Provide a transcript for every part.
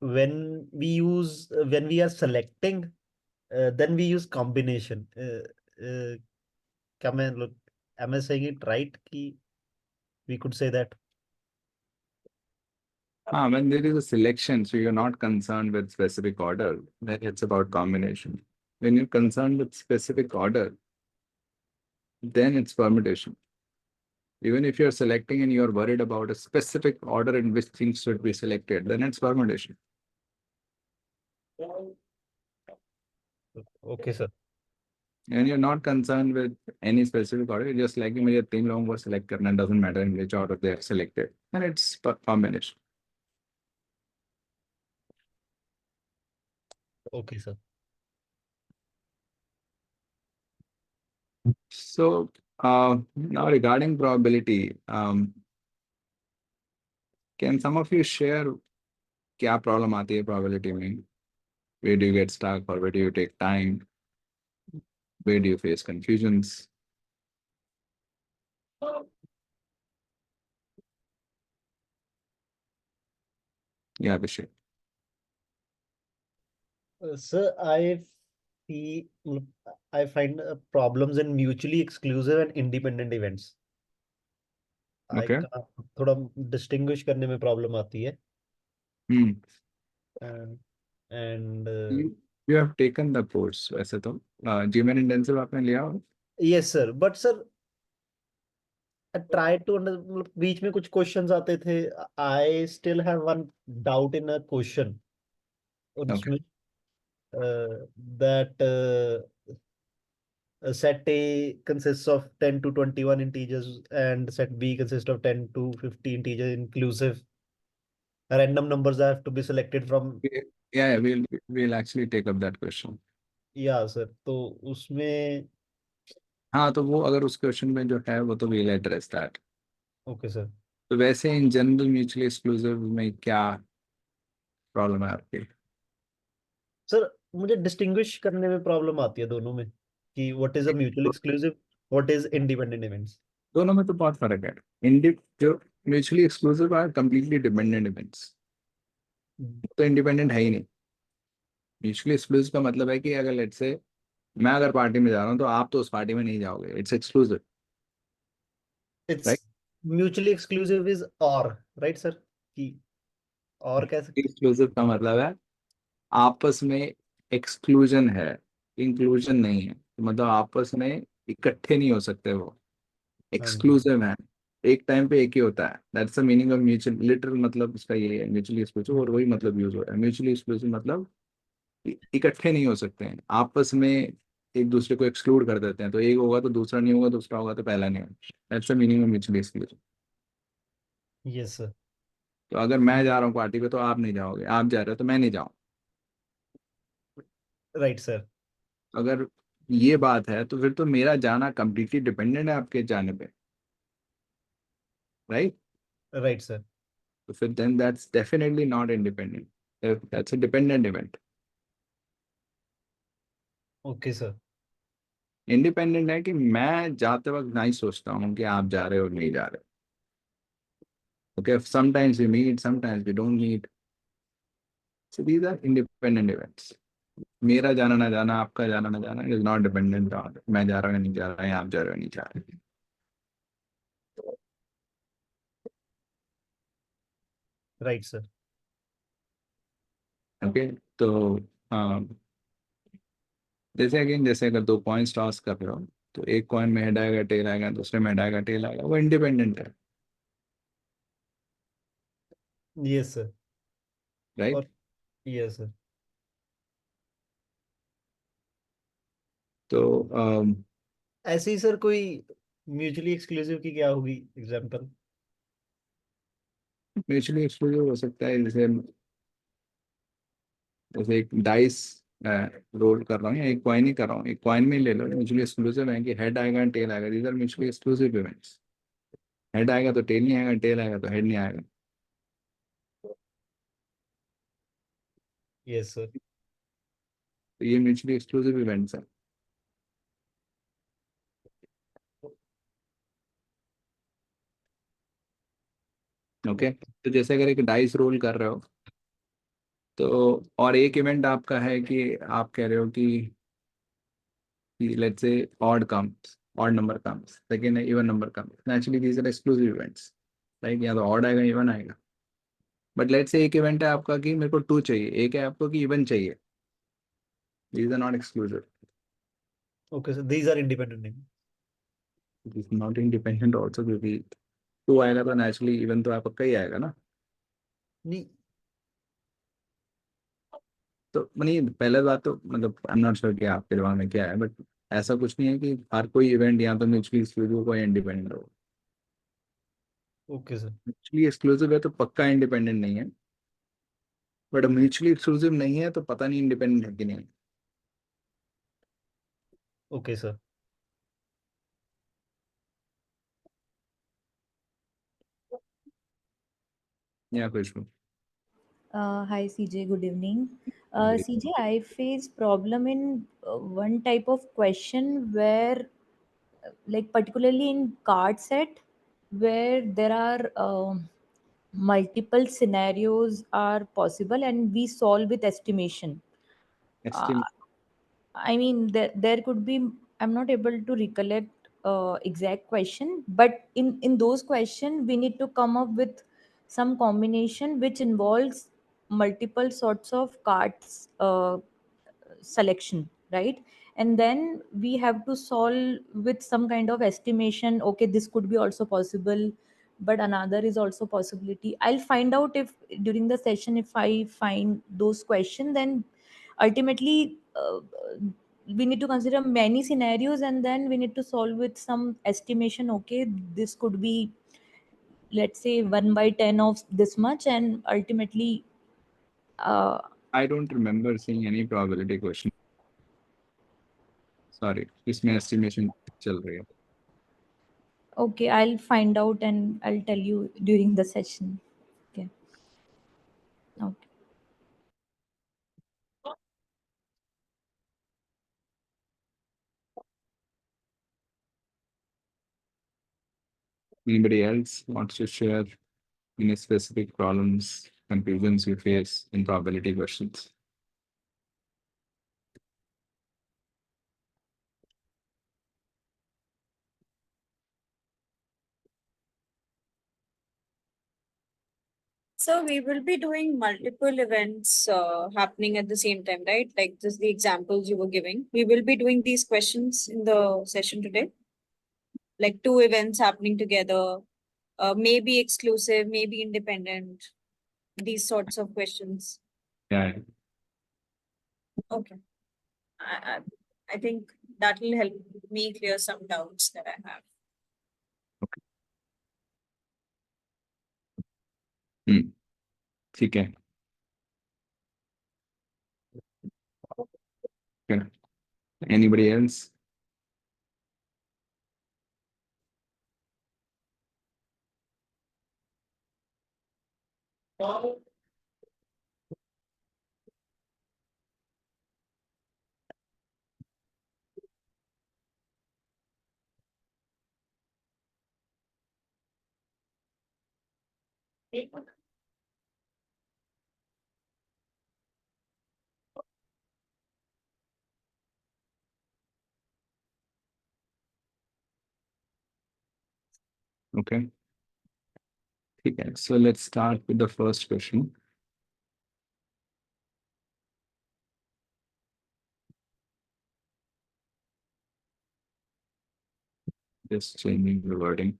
when we are selecting, then we use combination. Come and look, am I saying it right? Ki we could say that. When there is a selection, so you're not concerned with specific order, then it's about combination. When you're concerned with specific order, then it's permutation. Even if you're selecting and you're worried about a specific order in which things should be selected, then it's permutation. Okay, sir. And you're not concerned with any specific order, you're just like मुझे तीन लोगों को select करना, doesn't matter in which order they are selected, and it's combination. Okay, sir. So now regarding probability, can some of you share क्या problem आती है probability में? Where do you get stuck, or where do you take time? Where do you face confusions? Yeah, Abhishek. Sir, I find problems in mutually exclusive and independent events. Okay. थोड़ा distinguish करने में problem आती है. Hmm. And You have taken the course वैसे तो GMAT intensive आपने लिया हो? yes sir, but sir I tried to मतलब बीच में कुछ क्वेश्चंस आते थे. I still have one doubt in a question. Okay. उसमें that set A consists of 10 to 21 integers and set B consists of 10 to 50 integers inclusive. Random numbers have to be selected from. Yeah, we'll actually take up that question. या sir, तो उसमें. हाँ, तो वो अगर उस question में जो है वो तो we'll address that. Okay sir. तो वैसे इन जनरल म्यूचुअली एक्सक्लूसिव में क्या प्रॉब्लम है आपकी? सर मुझे डिस्टिंग्विश करने में प्रॉब्लम आती है दोनों में कि what is a mutual exclusive, what is independent events. दोनों में तो बहुत फर्क है. इंडि जो mutually exclusive are completely dependent events, तो इंडिपेंडेंट है ही नहीं. म्यूचुअली एक्सक्लूसिव का मतलब है कि अगर लेट्स से मैं अगर पार्टी में जा रहा हूँ तो आप तो उस पार्टी में नहीं जाओगे. It's exclusive, it's right? Mutually exclusive is और राइट सर, कि और कह सकते हैं. एक्सक्लूसिव का मतलब है आपस में एक्सक्लूजन है, इंक्लूजन नहीं है. तो मतलब आपस में इकट्ठे नहीं हो सकते, वो हाँ जी. एक्सक्लूसिव है. एक टाइम पे एक ही होता है. That's the meaning of mutual, literal मतलब इसका ये है म्यूचुअली एक्सक्लूसिव, और वही मतलब यूज हो रहा है. म्यूचुअली एक्सक्लूसिव मतलब इकट्ठे नहीं हो सकते हैं, आपस में एक दूसरे को एक्सक्लूड कर देते हैं. तो एक होगा तो दूसरा नहीं होगा, दूसरा होगा तो पहला नहीं होगा. That's the meaning of mutually exclusive. Yes sir. तो अगर मैं जा रहा हूँ पार्टी पे तो आप नहीं जाओगे, आप जा रहे हो तो मैं नहीं जाऊँ. Right sir. अगर ये बात है तो फिर तो मेरा जाना कंप्लीटली डिपेंडेंट है आपके जाने पे, राइट? Right sir. तो फिर then that's definitely not independent, that's a dependent event. Okay sir. Independent है कि मैं जाते वक्त नहीं सोचता हूँ कि आप जा रहे हो नहीं जा रहे. Okay, sometimes we meet, sometimes we don't meet. So these are independent events. मेरा जाना ना जाना, आपका जाना ना जाना इज नॉट डिपेंडेंट ऑन मैं जा रहा हूँ या नहीं जा रहा, या आप जा रहे हो नहीं जा रहे. Right sir. ओके. तो जैसे अगेन, जैसे अगर दो कॉइन्स टॉस कर रहे हो तो एक कॉइन में हेड आएगा टेल आएगा, दूसरे में हेड आएगा टेल आएगा, वो इंडिपेंडेंट है, यस सर. राइट? और यस सर. तो ऐसे ही सर कोई म्यूचुअली एक्सक्लूसिव की क्या होगी एग्जांपल? म्यूचुअली एक्सक्लूसिव हो सकता है जैसे जैसे एक डाइस रोल कर रहा हूँ या एक कॉइन ही कर रहा हूँ, एक कॉइन में ही ले लो. म्यूचुअली एक्सक्लूसिव है कि हेड आएगा टेल आएगा. These are mutually exclusive events. Head आएगा तो टेल नहीं आएगा, टेल आएगा तो हेड नहीं आएगा. Yes sir. तो ये म्यूचुअली एक्सक्लूसिव इवेंट्स है. ओके. तो जैसे अगर एक डाइस रोल कर रहे हो तो और एक इवेंट आपका है कि आप कह रहे हो कि let's say odd number comes, second है even number comes, naturally these are exclusive events, like या तो ऑड आएगा इवन आएगा। बट लेट्स से एक इवेंट है आपका कि मेरे को टू चाहिए, एक है आपको कि इवन चाहिए, these are not exclusive. Okay, so these are independent names. This not independent also, क्योंकि टू आएगा तो नेचुरली इवन तो आपका ही आएगा ना। नहीं, तो नहीं, पहले बात तो मतलब आई एम नॉट श्योर कि आपके दिमाग में क्या है, बट ऐसा कुछ नहीं है कि हर कोई इवेंट या तो म्यूचुअली एक्सक्लूसिव हो या इंडिपेंडेंट हो। okay sir. म्यूचुअली एक्सक्लूसिव है तो पक्का इंडिपेंडेंट नहीं है, बट म्यूचुअली एक्सक्लूसिव नहीं है तो पता नहीं इंडिपेंडेंट है कि नहीं। Okay sir. या कुछ Hi CJ, good evening. भी। CJ, I face problem in one type of question where, like particularly in card set, where there are multiple scenarios are possible and we solve with estimation. Uh, Estimate. I mean, there could be. I'm not able to recollect exact question, but in those question, we need to come up with some combination which involves multiple sorts of cards selection, right? And then we have to solve with some kind of estimation. Okay, this could be also possible, but another is also possibility. I'll find out if during the session if I find those questions, then ultimately we need to consider many scenarios and then we need to solve with some estimation. Okay, this could be, let's say, 1 by 10 of this much, and ultimately uh, I don't remember seeing any probability question. Sorry, इसमें estimation चल रही है। okay, I'll find out and I'll tell you during the session. Okay. Okay. Anybody else wants to share any specific problems, confusions you face in probability questions? So we will be doing multiple events happening at the same time, right? Like just the examples you were giving. We will be doing these questions in the session today. Like two events happening together, maybe exclusive, maybe independent, these sorts of questions. Yeah. Okay. I, I, I think that will help me clear some doubts that I have. ठीक है। Okay. Anybody else? Okay. Okay. So let's start with the first question. Just changing the wording.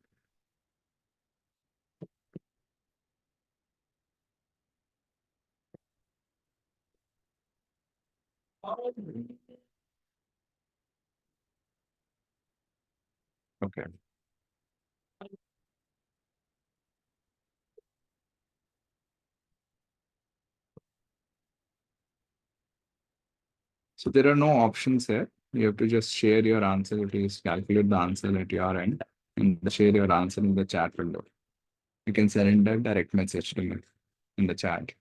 Okay. So there are no options here. You have to just share your answer. Please calculate the answer at your end and share your answer in the chat window. You can send a direct message to me in the chat.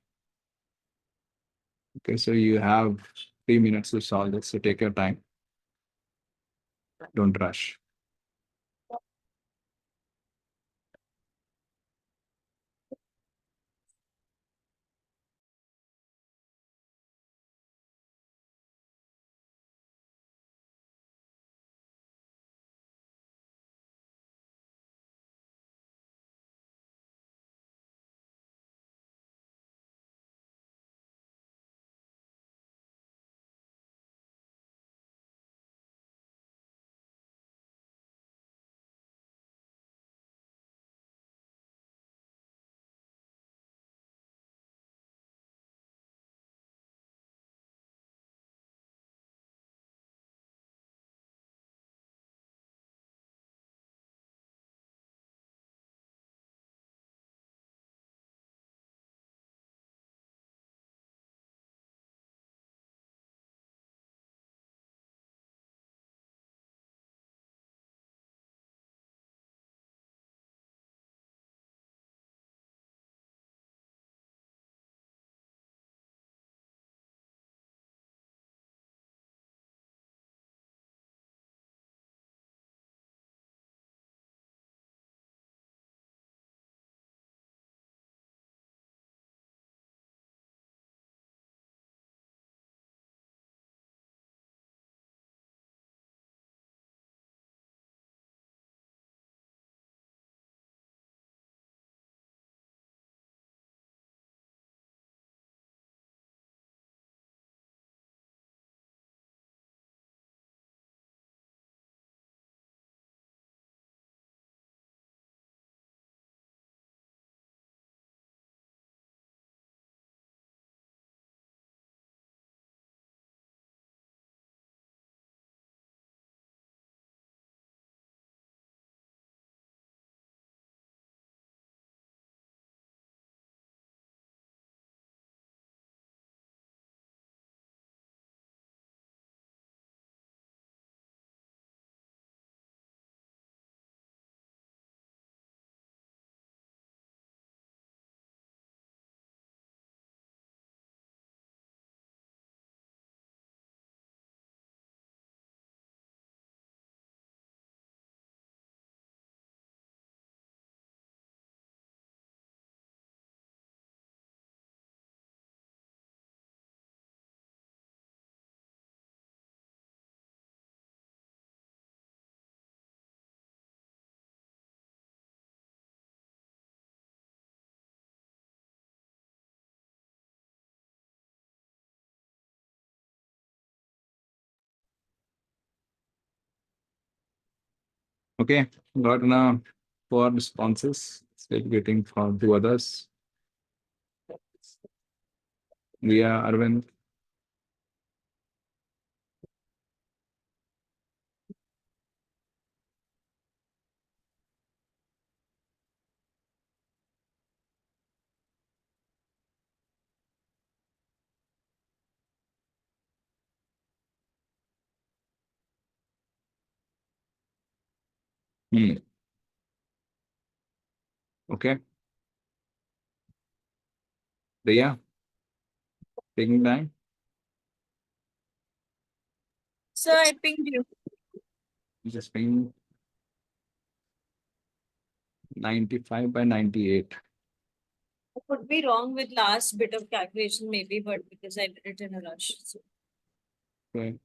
Okay, so you have 3 minutes to solve this. So take your time. Don't rush. Okay, got now 4 responses. Still waiting for 2 others. Ria, Arvind. Hmm. Okay. Ria, taking time. Sir, I pinged you. Just being 95 by 98. I could be wrong with last bit of calculation, maybe, but because I did it in a rush. So. Okay.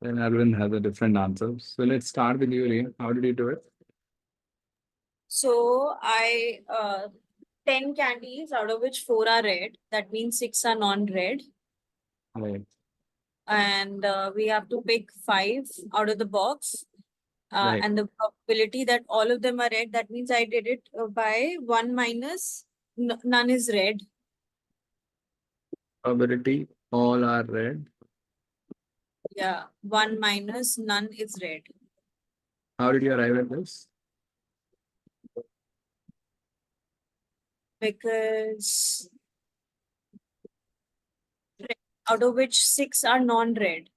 Then Arvind has a different answer. So let's start with you, Ria. How did you do it? So I 10 candies, out of which 4 are red. That means 6 are non-red. Right. And we have to pick 5 out of the box. Right. And the probability that all of them are red, that means I did it by 1 minus none is red. Probability, all are red. Yeah, 1 minus none is red. How did you arrive at this? Because out of which 6 are non-red.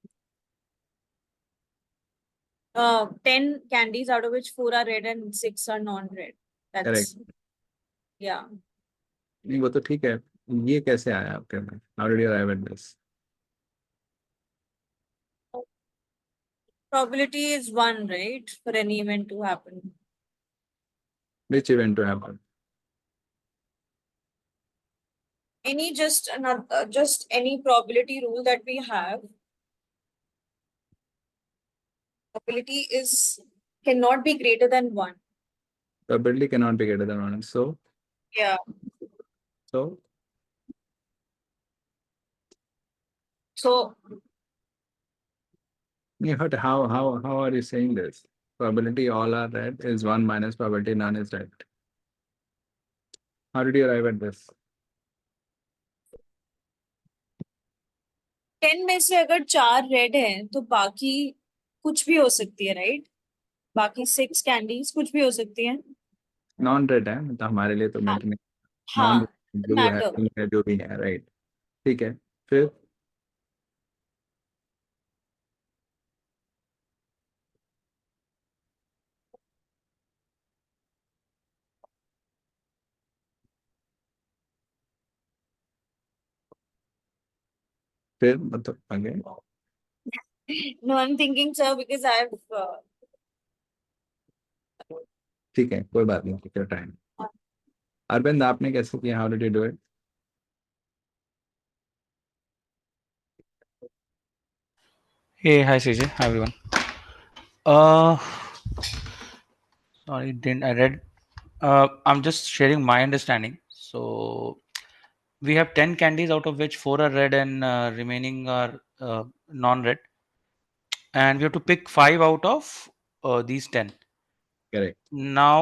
10 candies, out of which 4 are red and 6 are non-red. Correct. That's, yeah. नहीं वो तो ठीक है ये कैसे आया आपके में how did you arrive at this Probability is 1, right? For any event to happen. Which event to happen Any just another, just any probability rule that we have. Probability is cannot be greater than 1. probability cannot be greater than 1 so Yeah. so So yeah, but how are you saying this probability all are red is 1 minus probability none is red how did you arrive at this 10 में से अगर 4 red हैं तो बाकी कुछ भी हो सकती है, राइट? बाकी 6 कैंडीज कुछ भी हो सकती है. नॉन रेड है मतलब हमारे लिए तो मैटर नहीं हाँ, नॉन ब्लू है मैटर. pink है जो भी है राइट ठीक है फिर मतलब आगे No, I'm thinking, sir, because I've ठीक है कोई बात नहीं ठीक है टाइम अरविंद आपने कैसे किया how did you do it Hey, hi CJ, hi everyone. Uh, Sorry, didn't I read? I'm just sharing my understanding. So we have 10 candies, out of which 4 are red and remaining are non-red, and we have to pick 5 out of these 10. Correct Now,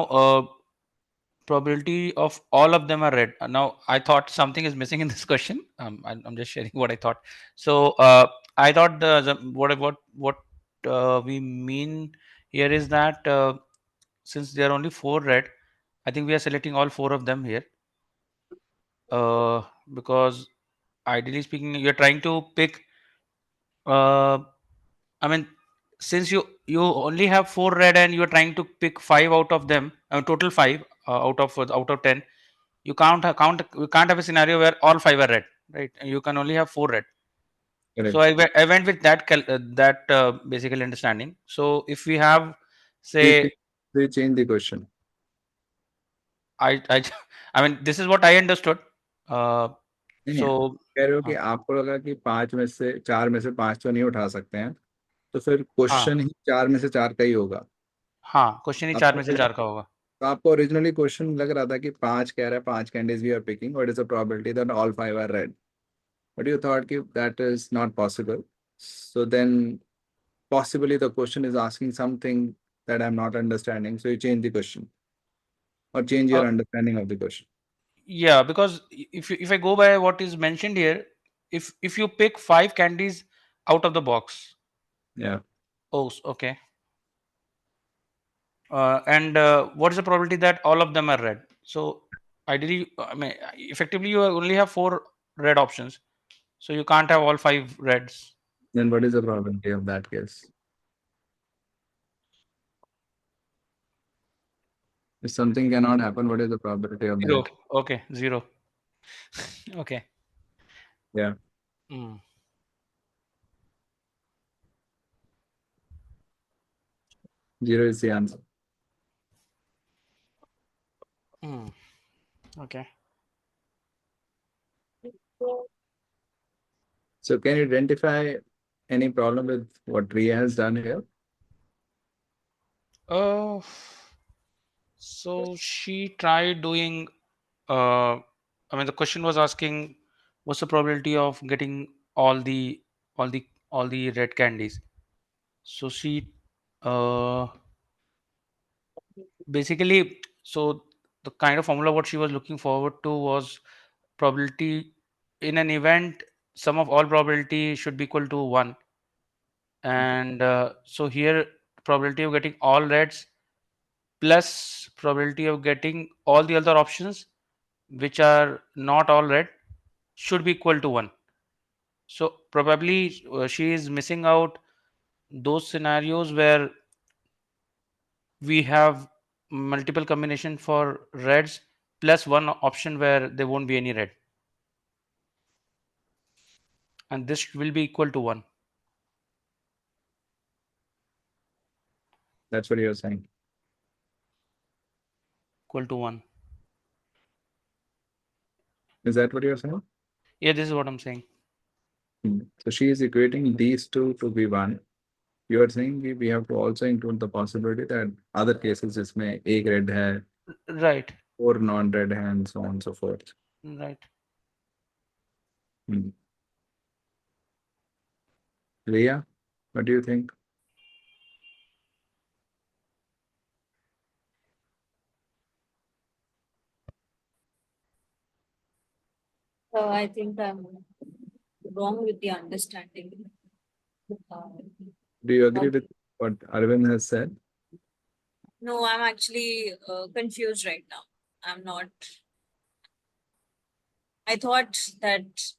probability of all of them are red. Now, I thought something is missing in this question. I'm just sharing what I thought. So I thought what we mean here is that since there are only 4 red, I think we are selecting all 4 of them here. Because ideally speaking, you're trying to pick. I mean, since you only have 4 red and you're trying to pick 5 out of them, total 5 out of 10. You can't have a scenario where all 5 are red, right? You can only have 4 red. So correct I went with that basically understanding. So if we have, say, they change the question I I mean, this is what I understood. Uh, नहीं नहीं so कह रहे हो कि हाँ आपको लगा कि 5 में से 4 में से 5 तो नहीं उठा सकते हैं तो फिर हाँ क्वेश्चन ही 4 में से 4 का ही होगा हाँ, क्वेश्चन ही 4 आपको में से 4 का होगा. तो आपको ओरिजिनली क्वेश्चन लग रहा था कि 5 कह रहा है 5 candies we are picking what is the probability that all 5 are red but you thought कि that is not possible so then possibly the question is asking something that I'm not understanding. So you change the question or change your understanding of the question. Yeah, because if I go by what is mentioned here, if you pick 5 candies out of the box. Yeah. Oh, okay. And what is the probability that all of them are red? So ideally, I mean, effectively, you only have 4 red options, so you can't have all 5 reds. Then what is the probability of that case? If something cannot happen, what is the probability of Zero. that? Okay, 0. Okay. Yeah. Mm. 0 is the answer. Mm. Okay. So can you identify any problem with what Ria has done here? Uh, so she tried doing. I mean, the question was asking, what's the probability of getting all the red candies? So she, uh, basically, so the kind of formula what she was looking forward to was probability in an event. Sum of all probability should be equal to 1, and so here probability of getting all reds plus probability of getting all the other options which are not all red should be equal to 1. So probably she is missing out those scenarios where we have multiple combination for reds plus one option where there won't be any red, and this will be equal to 1. That's what you're saying. Equal to 1. Is that what you're saying? Yeah, this is what I'm saying. So she is equating these two to be 1. You are saying we have to also include the possibility that other cases इसमें एक red है, Right. 4 non-red है, and so on and so forth. Right. Ria, what do you think? I think I'm wrong with the understanding. Do you agree with what Arvind has said? No, I'm actually confused right now. I'm not. I thought that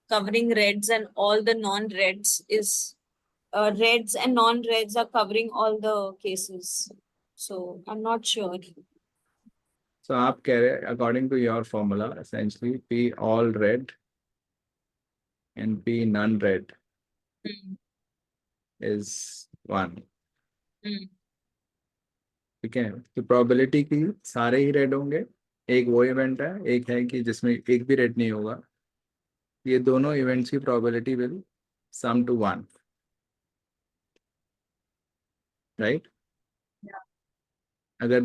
covering reds and all the non-reds is reds and non-reds are covering all the cases. So I'm not sure. So आप कह रहे, according to your formula, essentially P all red and P none red Hmm. is 1. Hmm. ठीक है, तो probability की सारे ही red होंगे. एक वो event है, एक है कि जिसमें एक भी red नहीं होगा. ये दोनों events की probability will sum to 1. Right? अगर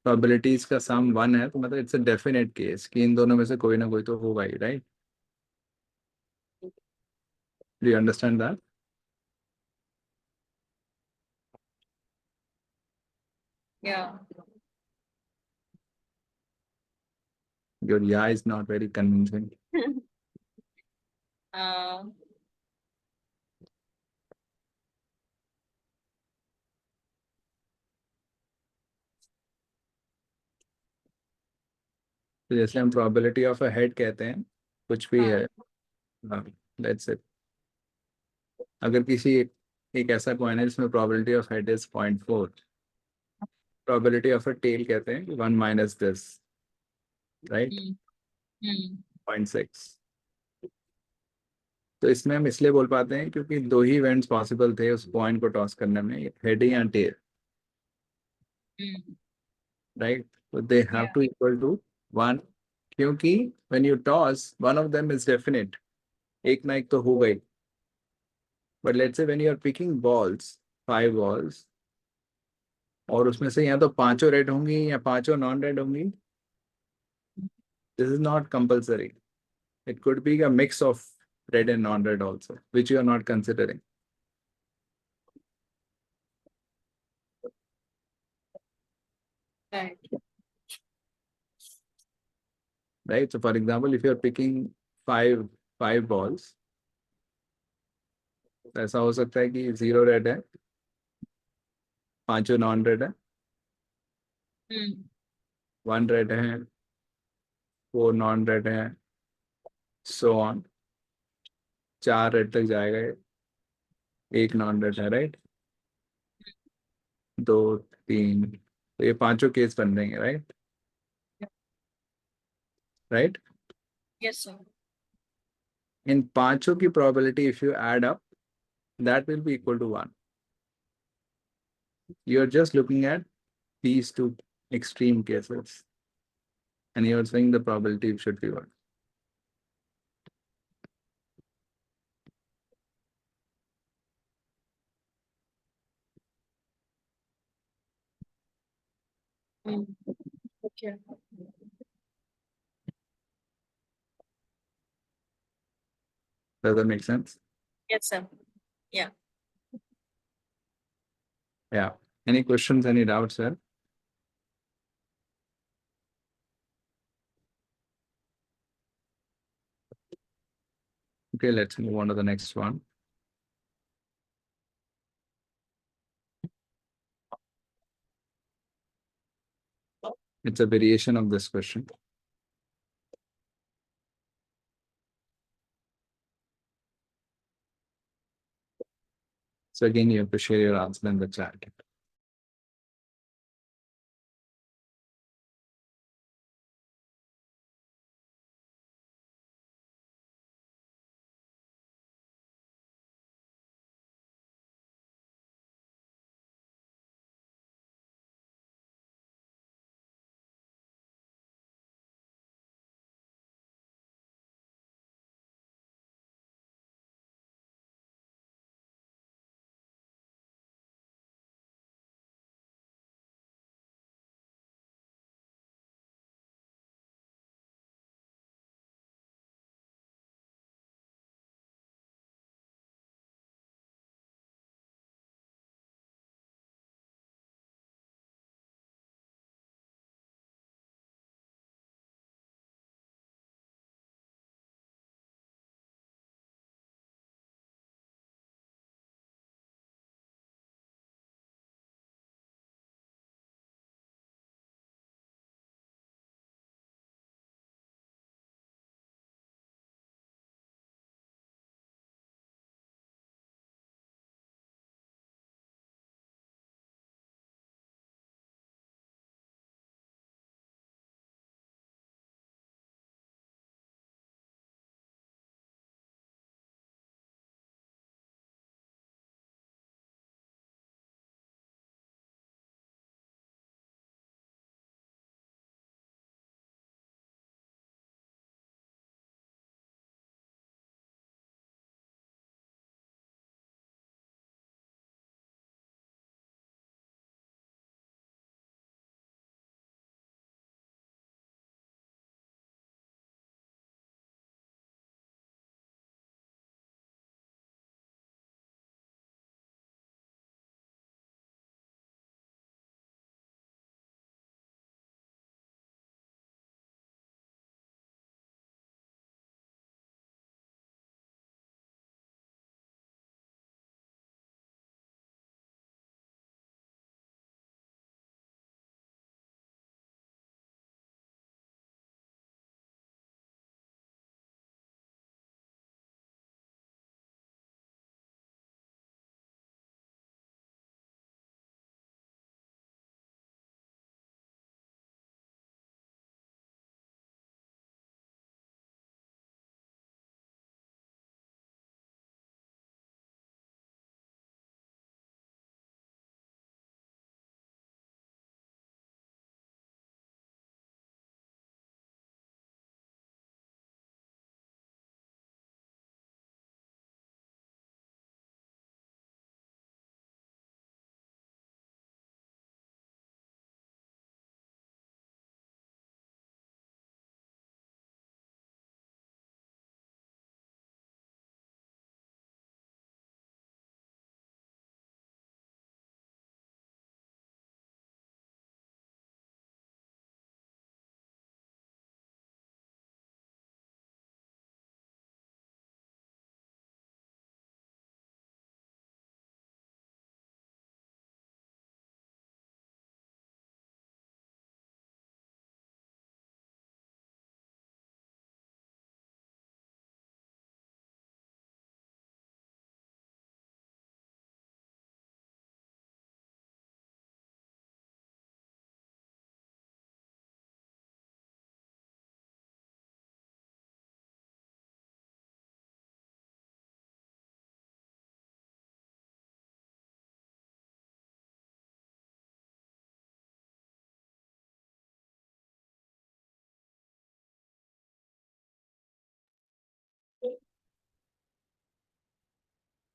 probabilities का sum 1 है तो मतलब it's a definite case कि इन दोनों में से कोई ना कोई तो होगा ही, right? Do you understand that? Yeah. Your yeah is not very convincing. uh, तो जैसे हम probability of a head कहते हैं, कुछ भी है, let's say अगर किसी एक ऐसा coin है जिसमें probability of head is 0.4, probability of a tail कहते हैं कि 1 minus this, right? hmm. 0.6. तो इसमें हम इसलिए बोल पाते हैं क्योंकि 2 ही इवेंट्स पॉसिबल थे उस पॉइंट को टॉस करने में, हेड या टेल, राइट? तो they have to equal to 1 क्योंकि when you toss one of them is definite, एक ना एक तो हो गई. But let's say when you are picking balls, 5 balls, और उसमें से या तो पांचों रेड होंगी या पांचों नॉन रेड होंगी, this is not compulsory. It could be a mix of red and non-red also, which you are not considering. right? So for example, if you're picking five balls, तो ऐसा हो सकता है कि 0 रेड है, 5 non red है, 1 red है, 4 non red है, सो ऑन, 4 रेड तक जाएगा ये, 1 नॉन रेड है, राइट? 2 3, तो ये पांचों केस बन जाएंगे, राइट? राइट? Yes, sir. इन पांचों की probability if you add up, that will be equal to 1. You're just looking at these two extreme cases and you're saying the probability should be 1. Okay. Does that make sense? Yes, sir. Yeah. Any questions, any doubts, sir? Okay, let's move on to the next one. It's a variation of this question. So again, you have to share your answer in the chat.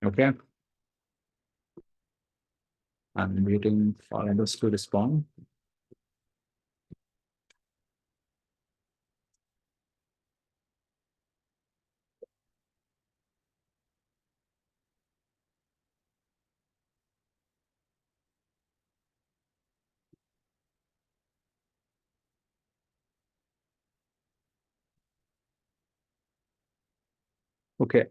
Okay. I'm waiting for others to respond. Okay.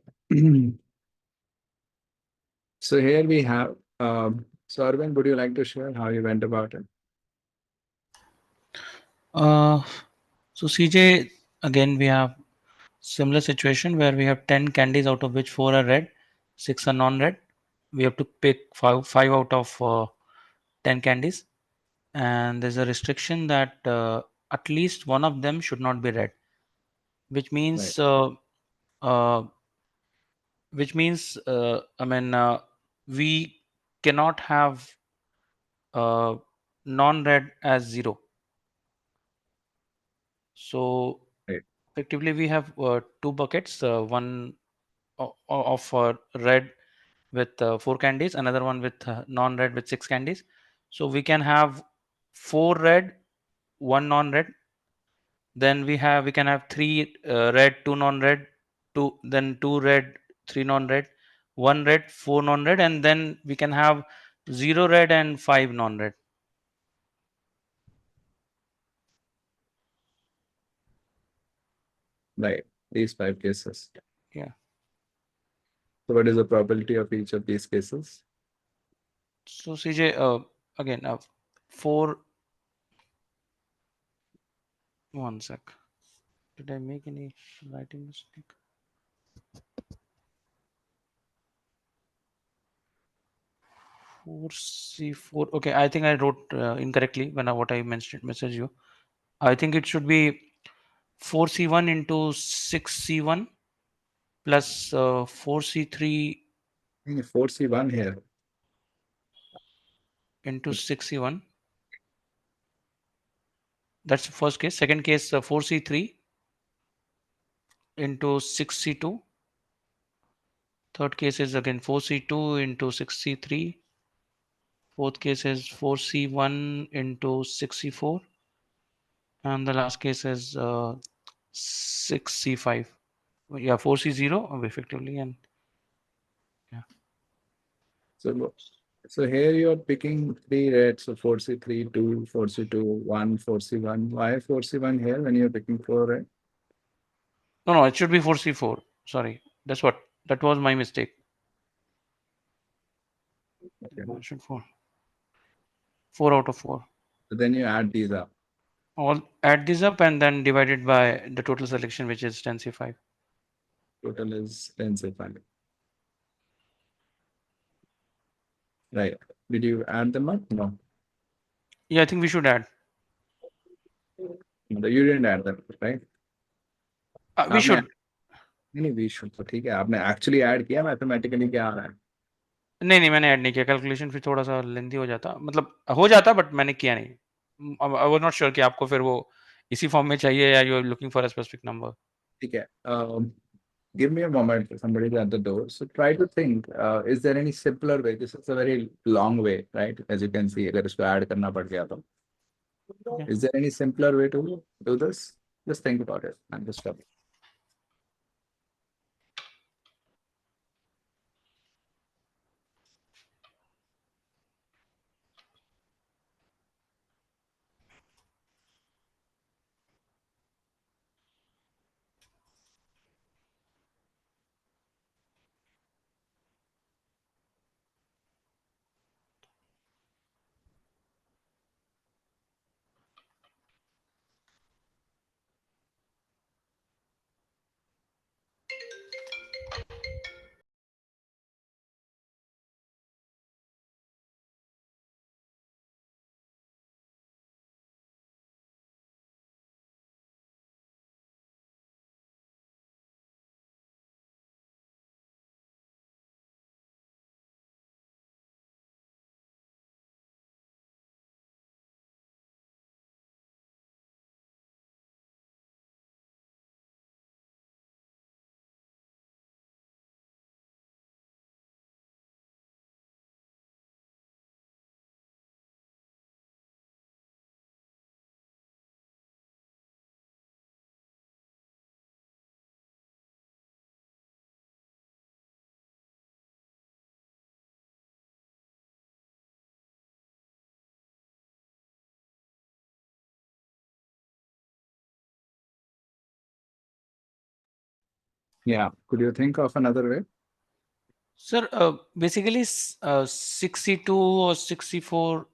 So here we have, so Arvind, would you like to share how you went about it? So CJ, again we have similar situation where we have 10 candies out of which 4 are red, 6 are non-red. We have to pick five out of 10 candies, and there's a restriction that at least one of them should not be red, which means Right. uh, I mean we cannot have uh, non-red as 0. So Right. effectively we have two buckets, one of red with 4 candies, another one with non-red with 6 candies. So we can have 4 red, 1 non-red. Then we can have 3 red, 2 non-red, 2 red, 3 non-red, 1 red, 4 non-red, and then we can have 0 red and 5 non-red. Right. These 5 cases. Yeah. So what is the probability of each of these cases? So CJ, again, 4. One sec. Did I make any writing mistake? 4C4. Okay, I think I wrote incorrectly when what I mentioned message you. I think it should be 4C1 into 6C1 plus 4C3 I think 4C1 here. into 6C1. That's the first case. Second case, 4C3 into 6C2. Third case is again 4C2 into 6C3. Fourth case is 4C1 into 6C4. And the last case is 6C5. Yeah, 4C0 effectively. And yeah. So, so here you're picking 3 reds, so 4C3, 2, 4C2, 1, 4C1. Why 4C1 here when you're picking 4 red? No, it should be 4C4. Sorry. That was my mistake. Okay. I should 4 out of 4. So then you add these up. All add this up and then divide it by the total selection, which is 10C5. Total is 10C5. Right. Did you add them up? No. Yeah, I think we should add. No, you didn't add them, right? We आपने should. नहीं we should तो ठीक है आपने actually add किया mathematically क्या आ रहा है नहीं मैंने ऐड नहीं किया. कैलकुलेशन फिर थोड़ा सा लेंथी हो जाता, मतलब हो जाता, बट मैंने किया नहीं. आई वाज नॉट श्योर कि आपको फिर वो इसी फॉर्म में चाहिए या you are looking for a specific number. ठीक है give me a moment, somebody's at the door, so try to think, is there any simpler way? This is a very long way, right? As you can see अगर इसको add करना पड़ गया तो Okay. is there any simpler way to do this? Just think about it and just stop. Yeah. Could you think of another way? Sir, basically 62 or 64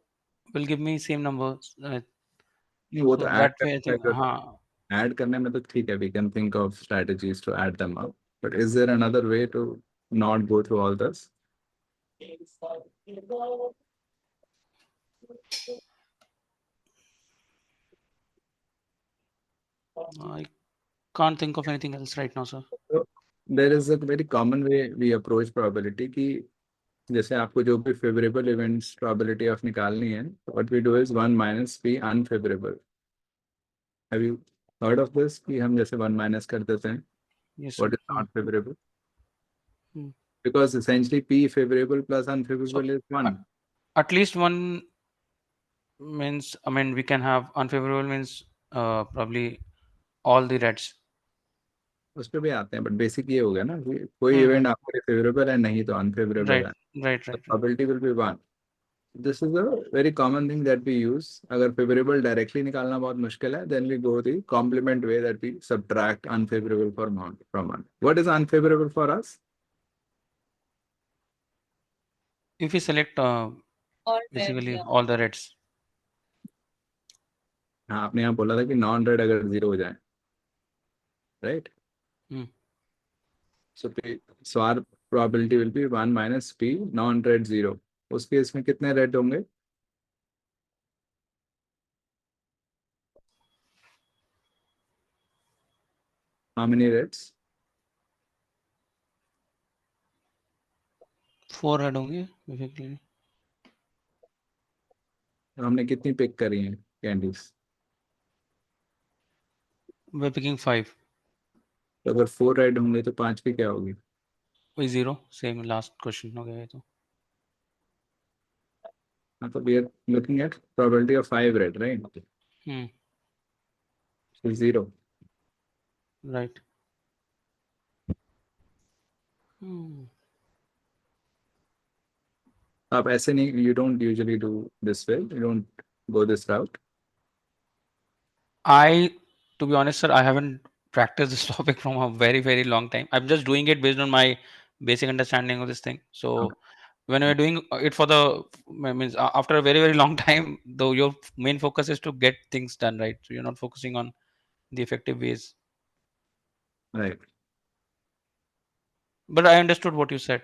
will give me same number. नहीं, वो So तो that way I think, add करने में तो ठीक है, we can think of strategies to add them up. But is there another way to not go through all this? I can't think of anything else right now, sir. So there is a very common way we approach probability कि जैसे आपको जो भी favorable events probability of निकालनी है, what we do is 1 minus p unfavorable. Have you heard of this कि हम जैसे 1 minus कर देते हैं? Yes, What sir. is not favorable? Hmm. Because essentially p favorable plus unfavorable is 1. At least one means, I mean, we can have unfavorable means probably all the reds. उस पे भी आते हैं, बट बेसिक ये हो गया ना कि कोई इवेंट आपके लिए फेवरेबल है, नहीं तो अनफेवरेबल Right, है, right, the right, right. probability will be 1. This is a very common thing that we use. अगर फेवरेबल डायरेक्टली निकालना बहुत मुश्किल है, then we go the complement way that we subtract unfavorable from 1. What is unfavorable for us? If we select All red, basically yeah. all the reds. हाँ, आपने यहाँ बोला था कि नॉन रेड अगर 0 हो जाए, right? Hmm. So our probability will be 1 minus p non red 0. उस केस में कितने रेड होंगे? How many reds? 4 red होंगे basically. हमने कितनी पिक करी हैं कैंडीज? We're picking 5. तो अगर 4 रेड होंगे तो 5 की क्या होगी? वही 0 सेम लास्ट क्वेश्चन हो गया ये तो. So we are looking at probability of 5 red, right? Hmm. So 0. Right. Hmm. आप ऐसे नहीं, you don't usually do this way, you don't go this route. To be honest, sir, I haven't practiced this topic from a very, very long time. I'm just doing it based on my basic understanding of this thing. So Okay. when we're doing it for the means after a very, very long time, though your main focus is to get things done, right? So you're not focusing on the effective ways. Right. But I understood what you said.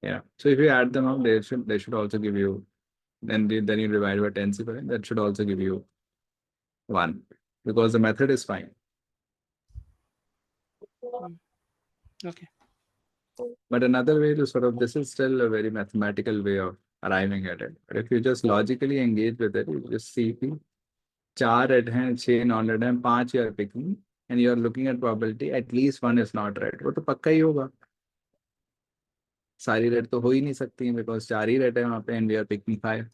Yeah. So if you add them up, they should also give you, then you divide by 10 sequence, that should also give you 1, because the method is fine. Okay. But another way to sort of, this is still a very mathematical way of arriving at it. But if you just logically engage with it, you just see कि 4 red हैं, 6 non red हैं, 5 you are picking, and you are looking at probability, at least 1 is not red. वो तो पक्का ही होगा. सारी red तो हो ही नहीं सकती हैं, बिकॉज 4 ही रेड है वहाँ पे, and we are picking 5.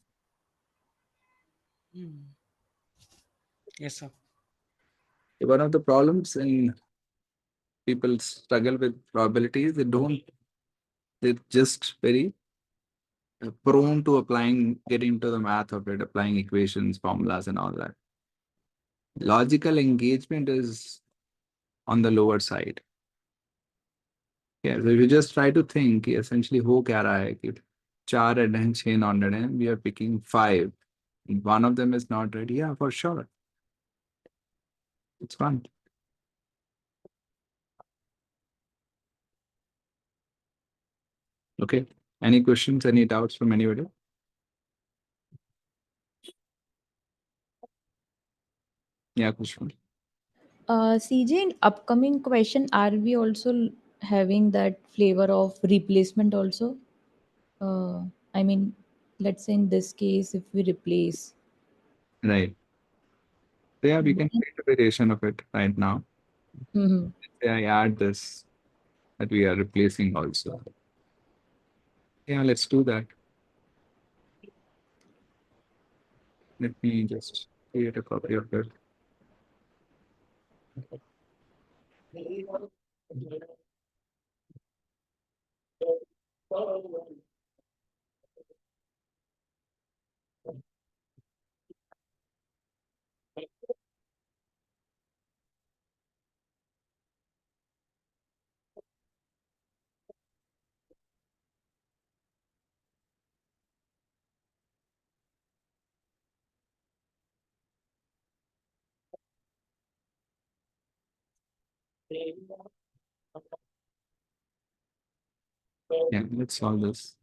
Yes, sir. One of the problems in people struggle with probabilities, they're just very prone to getting into the math of it, applying equations, formulas, and all that. Logical engagement is on the lower side. Yeah, so if you just try to think कि essentially हो क्या रहा है कि 4 red हैं, 6 non red हैं, we are picking 5. One of them is not red. Yeah, for sure. It's fun. Okay. Any questions, any doubts from anybody? Yeah, question. CJ, in upcoming question, are we also having that flavor of replacement also? I mean, let's say in this case, if we replace. Right. So yeah, we can create a variation of it right now. Mhm. Yeah, I add this that we are replacing also. Yeah, let's do that. Let me just create a copy of it. Yeah, let's solve this.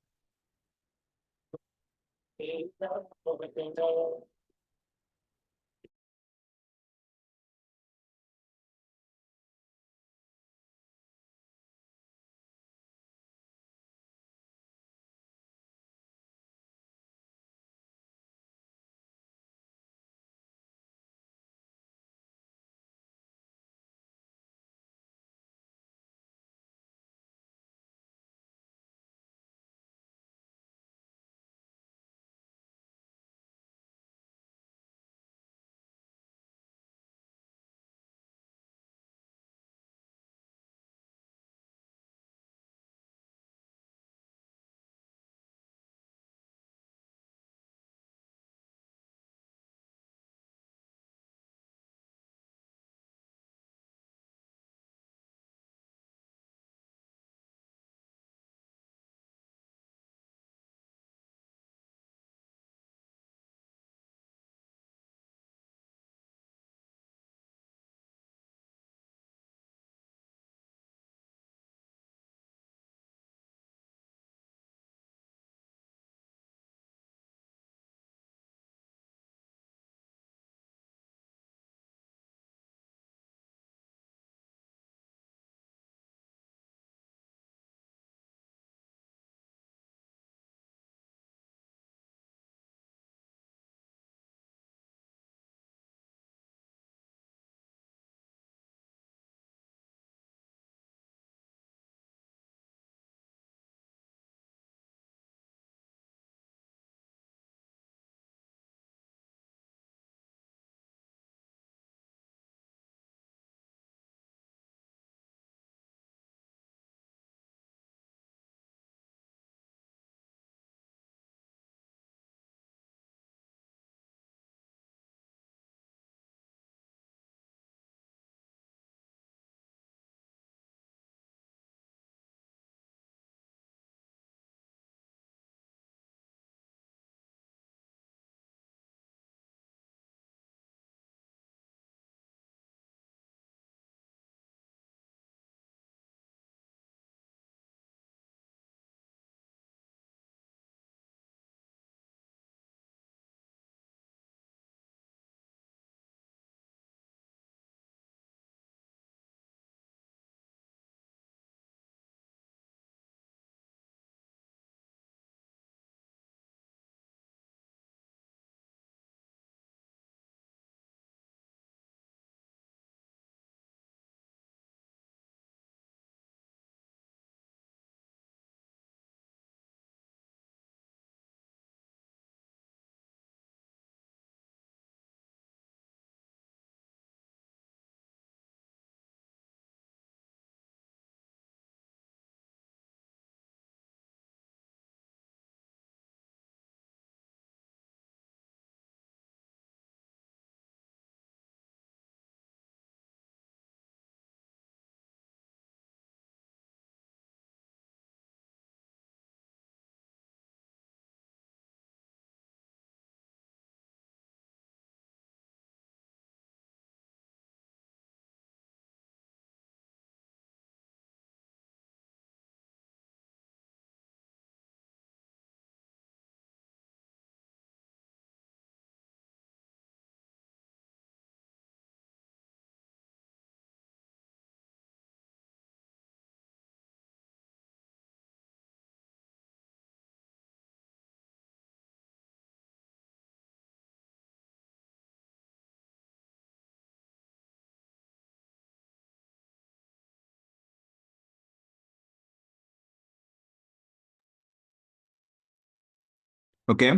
Okay.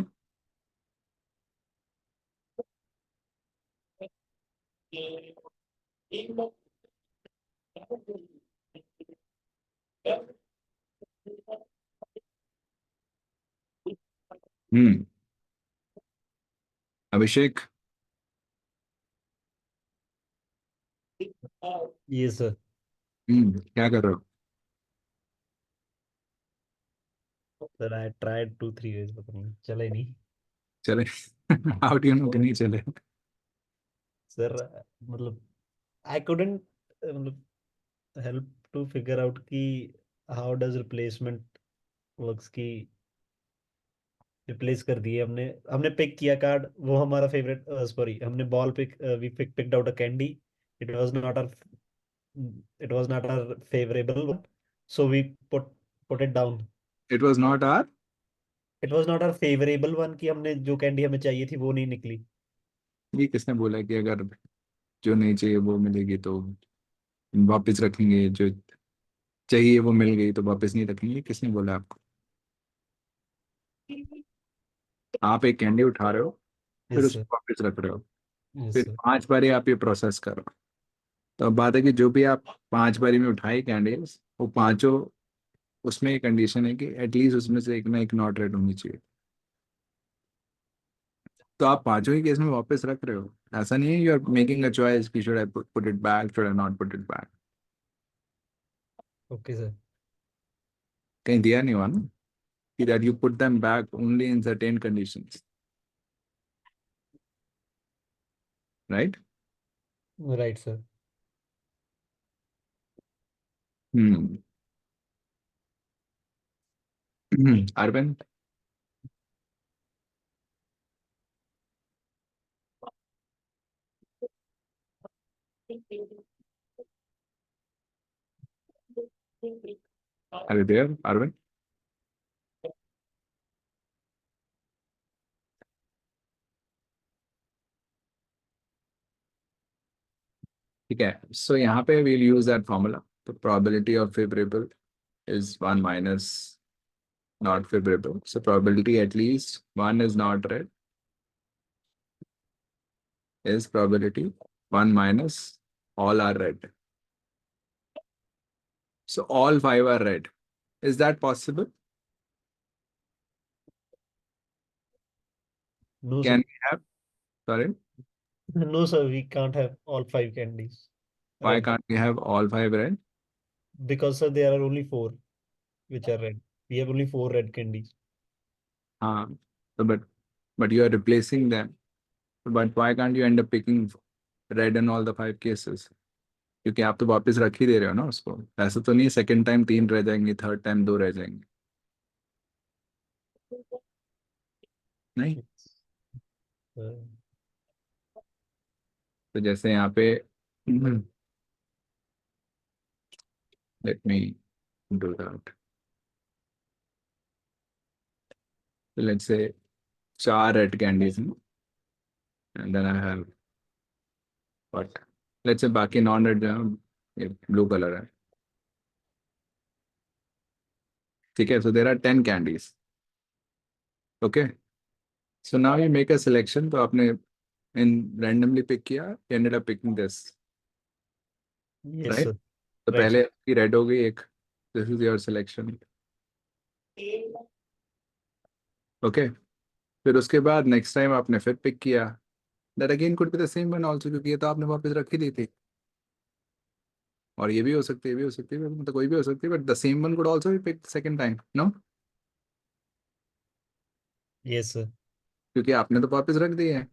Hmm. Abhishek, Yes, sir. क्या कर रहे हो? Sir, I tried 2, 3 ways, but चला ही नहीं. चले. How do you know कि नहीं चले? Sir, मतलब I couldn't. मतलब help to figure out कि how does replacement works की रिप्लेस कर दिए हमने हमने पिक किया कार्ड वो हमारा फेवरेट सॉरी हमने ball pick we picked out a candy it was not our it was not our favorable one so we put it down It was not our. it was not our favorable one कि हमने जो candy हमें चाहिए थी वो नहीं निकली ये किसने बोला कि अगर जो नहीं चाहिए वो मिलेगी तो वापस रखेंगे, जो चाहिए वो मिल गई तो वापस नहीं रखेंगे? किसने बोला आपको? आप एक कैंडी उठा रहे हो, फिर yes sir उसको वापस रख रहे हो, yes फिर sir 5 बारी आप ये प्रोसेस करो। तो अब बात है कि जो भी आप 5 बारी में उठाई कैंडल्स, वो पांचों, उसमें एक कंडीशन है कि एटलीस्ट उसमें से एक ना एक नॉट रेड होनी चाहिए। तो आप पांचों ही केस में वापस रख रहे हो। ऐसा नहीं है you are making a choice कि should I put it back, should I not put it back. okay sir कहीं दिया नहीं हुआ ना कि that you put them back only in certain conditions, right? right sir hmm. Arvind, are you there, Arvind? ठीक है, सो यहाँ पे we'll use that formula. तो probability of favorable is 1 minus not favorable. So probability at least one is not red is probability 1 minus all are red. So all 5 are red. Is that possible? no sir Can we have, sorry, no sir we can't have all 5 candies why red can't we have all 5 red? because sir there are only 4 which are red we have only 4 red candies So but you are replacing them. But why can't you end up picking red in all the 5 cases? क्योंकि आप तो वापस रख ही दे रहे हो ना उसको। ऐसा तो नहीं सेकंड टाइम 3 रह जाएंगे, थर्ड टाइम 2 रह जाएंगे, नहीं? uh, तो जैसे यहाँ पे let me do that. Let's say 4 red candies हैं and then I have what, let's say बाकी नॉन रेड जो है ये ब्लू कलर है, ठीक है? So there are 10 candies, okay? So now you make a selection. तो आपने इन रैंडमली पिक किया, ended up picking this, yes राइट? sir तो right पहले sir आपकी रेड हो गई एक, this is your selection, okay? फिर उसके बाद नेक्स्ट टाइम आपने फिर पिक किया, that again could be the same one also, क्योंकि ये तो आपने वापस रख ही दी थी। और ये भी हो सकती है, ये भी हो सकती है, मतलब कोई भी हो सकती है, but the same one could also be picked second time, no? yes sir क्योंकि आपने तो वापस रख दिए हैं।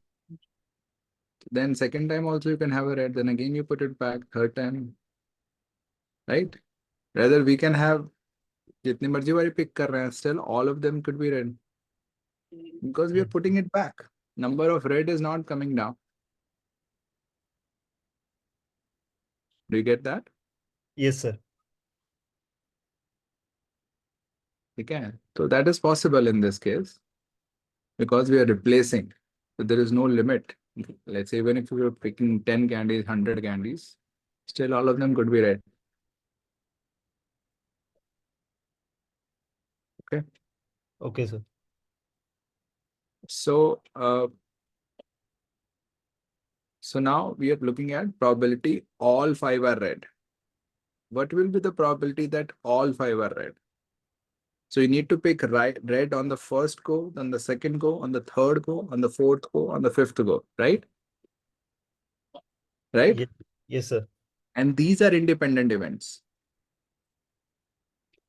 Then second time also you can have a red, then again you put it back third time, right? Rather we can have जितनी मर्जी वाली पिक कर रहे हैं, still all of them could be red because we are putting it back, number of red is not coming down. Do you get that? yes sir ठीक है, तो that is possible in this case because we are replacing. So there is no limit. Let's say even if you are picking 10 candies, 100 candies, still all of them could be red. Okay. okay sir So, so now we are looking at probability all 5 are red. What will be the probability that all 5 are red? So you need to pick red on the first go, on the second go, on the third go, on the fourth go, on the fifth go, right? Right? yes, yes sir And these are independent events.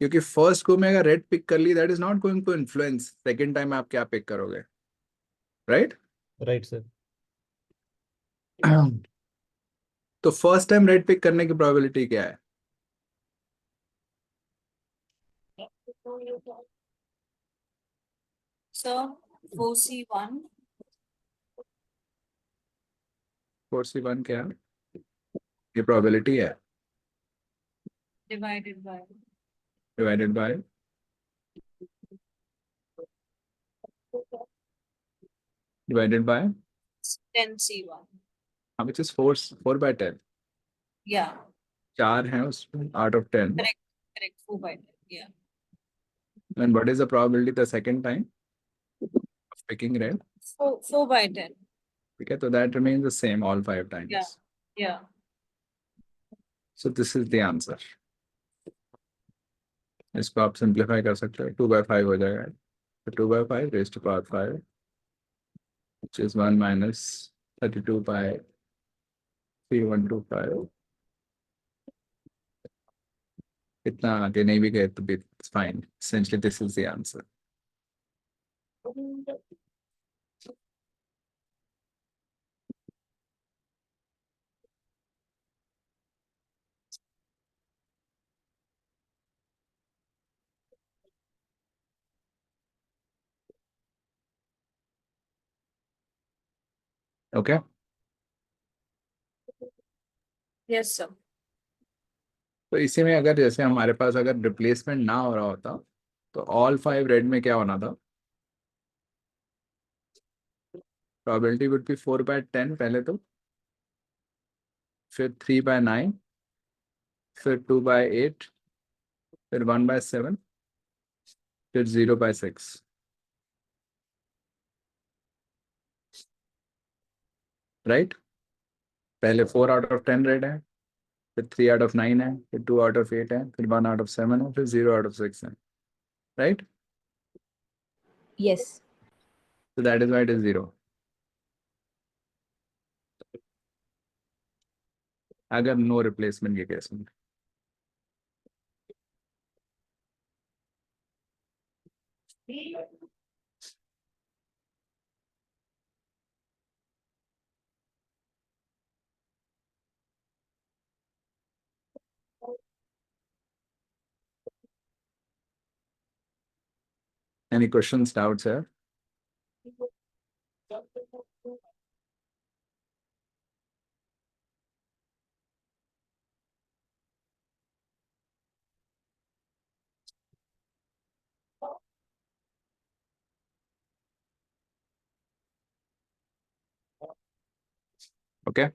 क्योंकि first को मैं अगर red pick कर ली, that is not going to influence second time आप क्या pick करोगे, right? right sir तो फर्स्ट टाइम रेड पिक करने की प्रोबेबिलिटी क्या है? So 4C1 4C1 क्या है? ये probability है divided by divided by divided by 10C1. which is 4 by 10. Yeah, 4 हैं उसमें out of 10. correct. 4 by 10. Yeah. And what is the probability the second time of picking red? 4 by 10. Okay, so that remains the same all 5 times. Yeah. Yeah. So this is the answer. इसको आप simplify कर सकते हो 2 by 5 हो जाएगा तो 2 by 5 raised to power 5 which is 1 minus 32 by 3125 इतना आगे नहीं भी गए तो भी it's fine. Essentially this is the answer. Okay. Yes, sir. तो इसी में अगर जैसे हमारे पास अगर रिप्लेसमेंट ना हो रहा होता तो ऑल 5 रेड में क्या होना था प्रोबेबिलिटी वुड बी 4 by 10 पहले तो फिर 3 by 9 फिर 2 by 8 फिर 1 by 7 फिर 0 by 6 राइट पहले 4 out of 10 रेड है फिर 3 out of 9 है फिर 2 out of 8 है फिर 1 out of 7 है फिर 0 out of 6 है right Yes. so that is why it is 0 अगर नो रिप्लेसमेंट के केस में any questions doubts here okay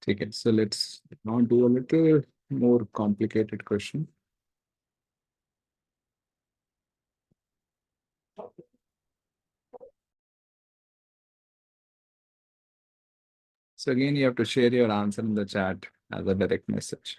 okay so let's now do a little more complicated question so again you have to share your answer in the chat as a direct message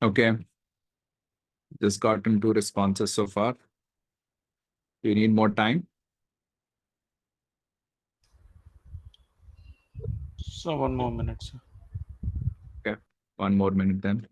Okay. Just gotten 2 responses so far. Do you need more time? So 1 more minute, sir. Okay. 1 more minute then.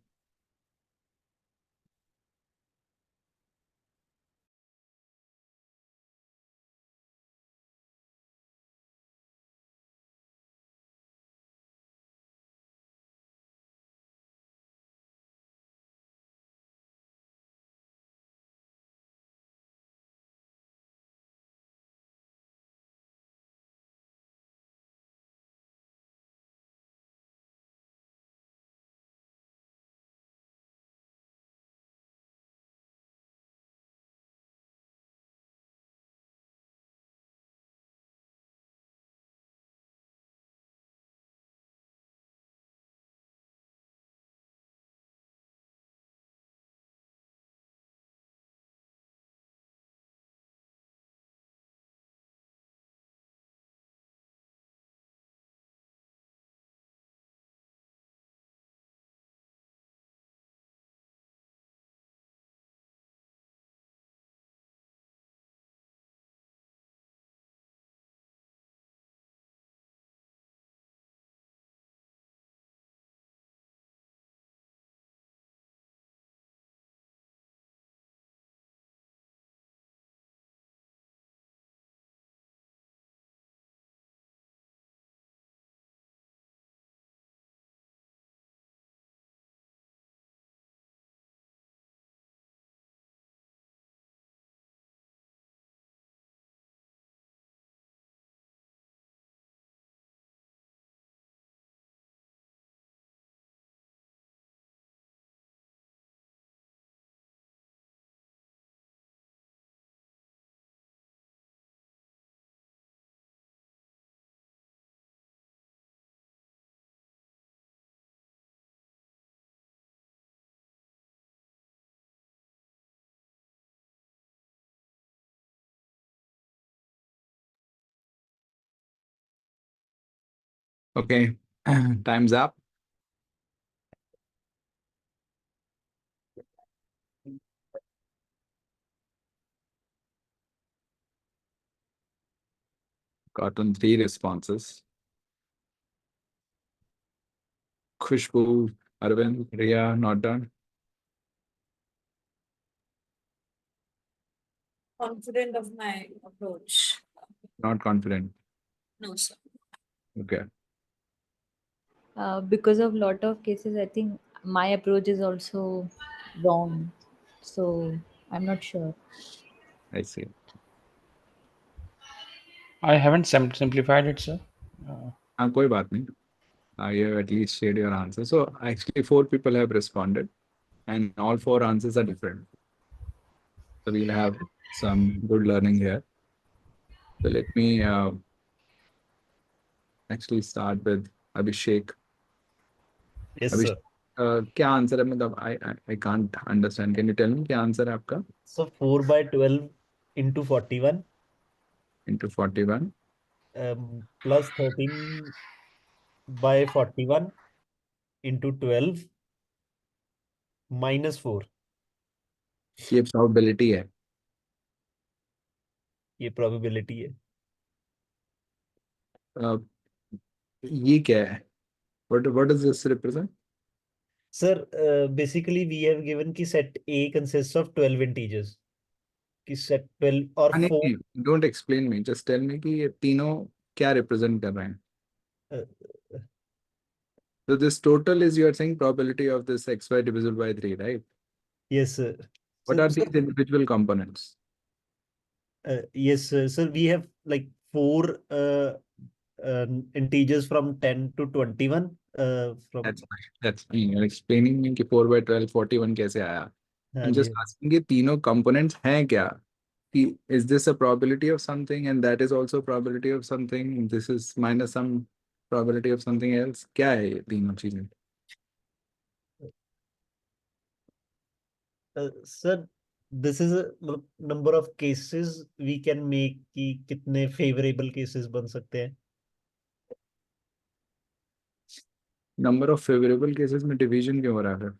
Okay. Time's up. Gotten 3 responses. Khushbu, Arvind, Riya, not done. Confident of my approach. Not confident. No, sir. Okay. Because of lot of cases, I think my approach is also wrong. So I'm not sure. I see. I haven't simplified it, sir. कोई बात नहीं. You have at least shared your answer. So actually 4 people have responded and all 4 answers are different. So we'll have some good learning here. So let me actually start with Abhishek. Yes, Abhishek, sir. क्या answer है? मतलब I can't understand. Can you tell me क्या answer है आपका? So 4 by 12 into 41 Into 41. plus 13 by 41 into 12 minus 4. ये probability है. ये probability है. ये क्या है? What does this represent? Sir, basically we have given कि set A consists of 12 integers. कि set 12 और 4 नहीं, don't explain me. Just tell me कि ये तीनों क्या represent कर रहे हैं. So this total is, you are saying, probability of this xy divisible by 3, right? yes sir. What So, are these individual components? yes sir. So we have like 4 integers from 10 to 21 from That's fine. That's fine. You're explaining me कि 4 by 12 41 कैसे आया. हाँ I'm ji. just asking ये तीनों components हैं क्या? कि is this a probability of something and that is also probability of something? This is minus some probability of something else. क्या है ये तीनों चीजें? Sir, this is a number of cases we can make कि कितने favorable cases बन सकते हैं. Number of favorable cases में division क्यों हो रहा है?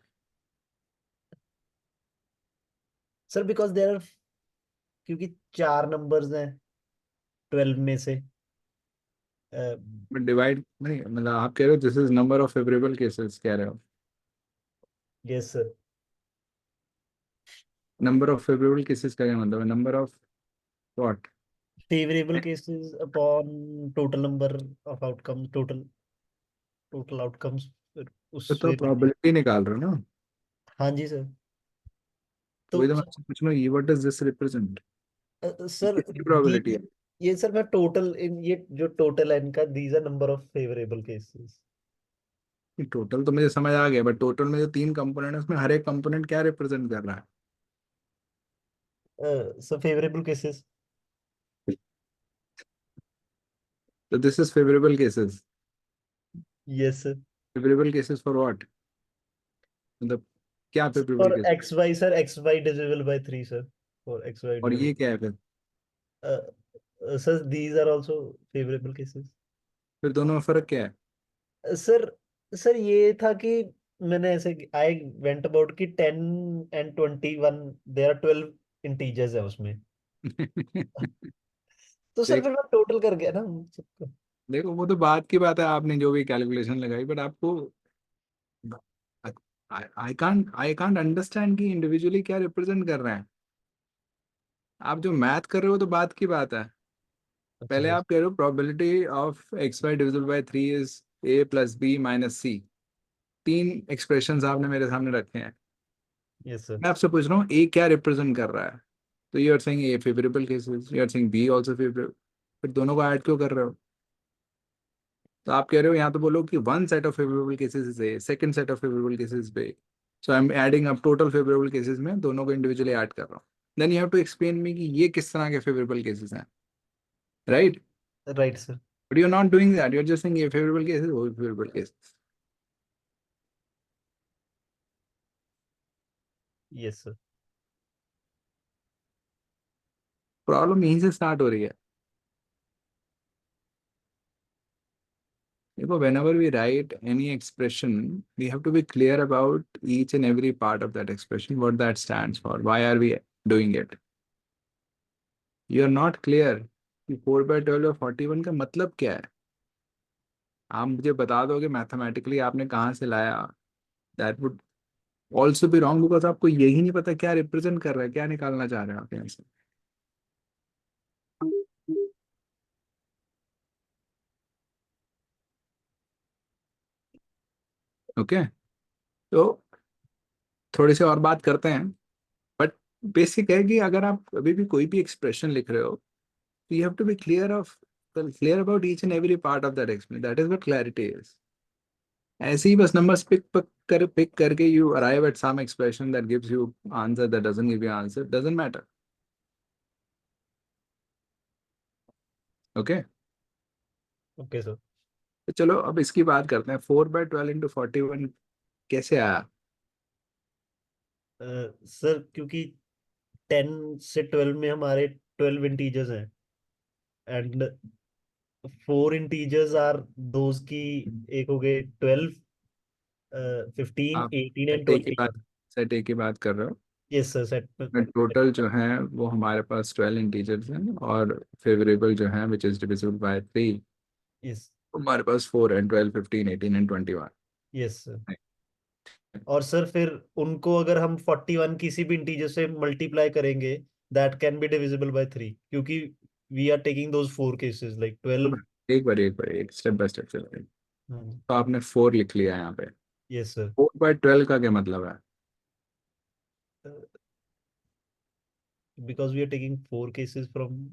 सर बिकॉज देर आर, क्योंकि 4 नंबर्स हैं 12 में से। बट डिवाइड नहीं, मतलब आप कह रहे हो this is number of favourable cases कह रहे हो? Yes sir. Number of favourable cases का क्या मतलब है? Number of what? Favourable cases upon total number of outcomes, total total outcomes, तो उससे related। प्रोबेबिलिटी निकाल रहे हो ना? हाँ जी सर। तो तो वही तो मैं आपसे पूछ रहा हूँ, ये what does this represent? Sir किसकी प्रोबेबिलिटी है? ये सर मैं टोटल इन ये जो टोटल है इनका, these are number of favourable cases. Total तो मुझे समझ आ गया, बट टोटल में जो 3 कंपोनेंट है उसमें हर एक कंपोनेंट क्या रिप्रेजेंट कर रहा है? Sir favourable cases. तो this is favourable cases. Yes sir. Favourable cases for what? मतलब क्या favourable for case? X Y sir, X Y divisible by 3 sir, for X Y और ये डिविजिबल। क्या है फिर? Sir these are also favourable cases. फिर दोनों में फर्क क्या है? सर सर ये था कि मैंने ऐसे, आई वेंट अबाउट कि 10 and 21, देयर आर 12 इंटीजर्स है उसमें। तो सर देख, फिर मैं टोटल कर गया ना सबको। देखो वो तो बात की बात है, आपने जो भी कैलकुलेशन लगाई, बट आपको आई कांट अंडरस्टैंड कि इंडिविजुअली क्या रिप्रेजेंट कर रहे हैं। आप जो मैथ कर रहे हो तो बात की बात है। अच्छा पहले सर। आप कह रहे हो probability of X Y divisible by 3 is A plus B minus C. 3 expressions आपने मेरे सामने रखे हैं। Yes sir. मैं आपसे पूछ रहा हूँ ए क्या रिप्रेजेंट कर रहा है? तो you are saying A favourable cases, you are saying B also favourable. फिर दोनों को ऐड क्यों कर रहे हो? तो आप कह रहे हो यहाँ तो बोलो कि one set of favourable cases is A, second set of favourable cases is B. So I am adding up total favourable cases में दोनों को इंडिविजुअली ऐड कर रहा हूँ। Then you have to explain me कि ये किस तरह के फेवरेबल केसेस हैं, right? Right sir. But you are not doing that, you are just saying ये फेवरेबल केसेस, वो favourable cases. Yes sir. Problem यहीं से स्टार्ट हो रही है। देखो, whenever we write any expression, we have to be clear about each and every part of that expression, what that stands for, why are we doing it. You are not clear कि 4/12 और 41 का मतलब क्या है। आप मुझे बता दोगे मैथमेटिकली आपने कहाँ से लाया, that would also be wrong, because आपको यही नहीं पता क्या रिप्रेजेंट कर रहा है, क्या निकालना चाह रहे हैं आप यहाँ से। ओके, तो थोड़ी सी और बात करते हैं। बट बेसिक है कि अगर आप अभी भी कोई भी एक्सप्रेशन लिख रहे हो, you have to be clear about each and every part of that expression. That is what clarity is. ऐसे ही बस numbers pick करके you arrive at some expression that gives you answer, that doesn't give you answer, doesn't matter. Okay? Okay sir. तो चलो अब इसकी बात करते हैं, 4/12 into 41 कैसे आया? सर क्योंकि 10 से 12 में हमारे 12 इंटीजर्स हैं, एंड 4 इंटीजर्स आर दोज की, एक हो गए 12, 15, आप 18 and 20। सेट ए की बात कर रहे हो? यस सर, सेट में। टोटल जो है वो हमारे पास 12 इंटीजर्स हैं, और फेवरेबल जो है which is divisible by 3, yes. हमारे पास 4 and 12, 15, 18 and 21। Yes sir. और सर फिर उनको अगर हम 41 किसी भी इंटीजर से मल्टीप्लाई करेंगे, that can be divisible by 3, क्योंकि we are taking those 4 cases like तो 12। एक बार एक स्टेप बाय स्टेप चलते हैं। तो आपने 4 लिख लिया यहाँ पे। Yes sir. 4/12 का क्या मतलब है? Because we are taking 4 cases from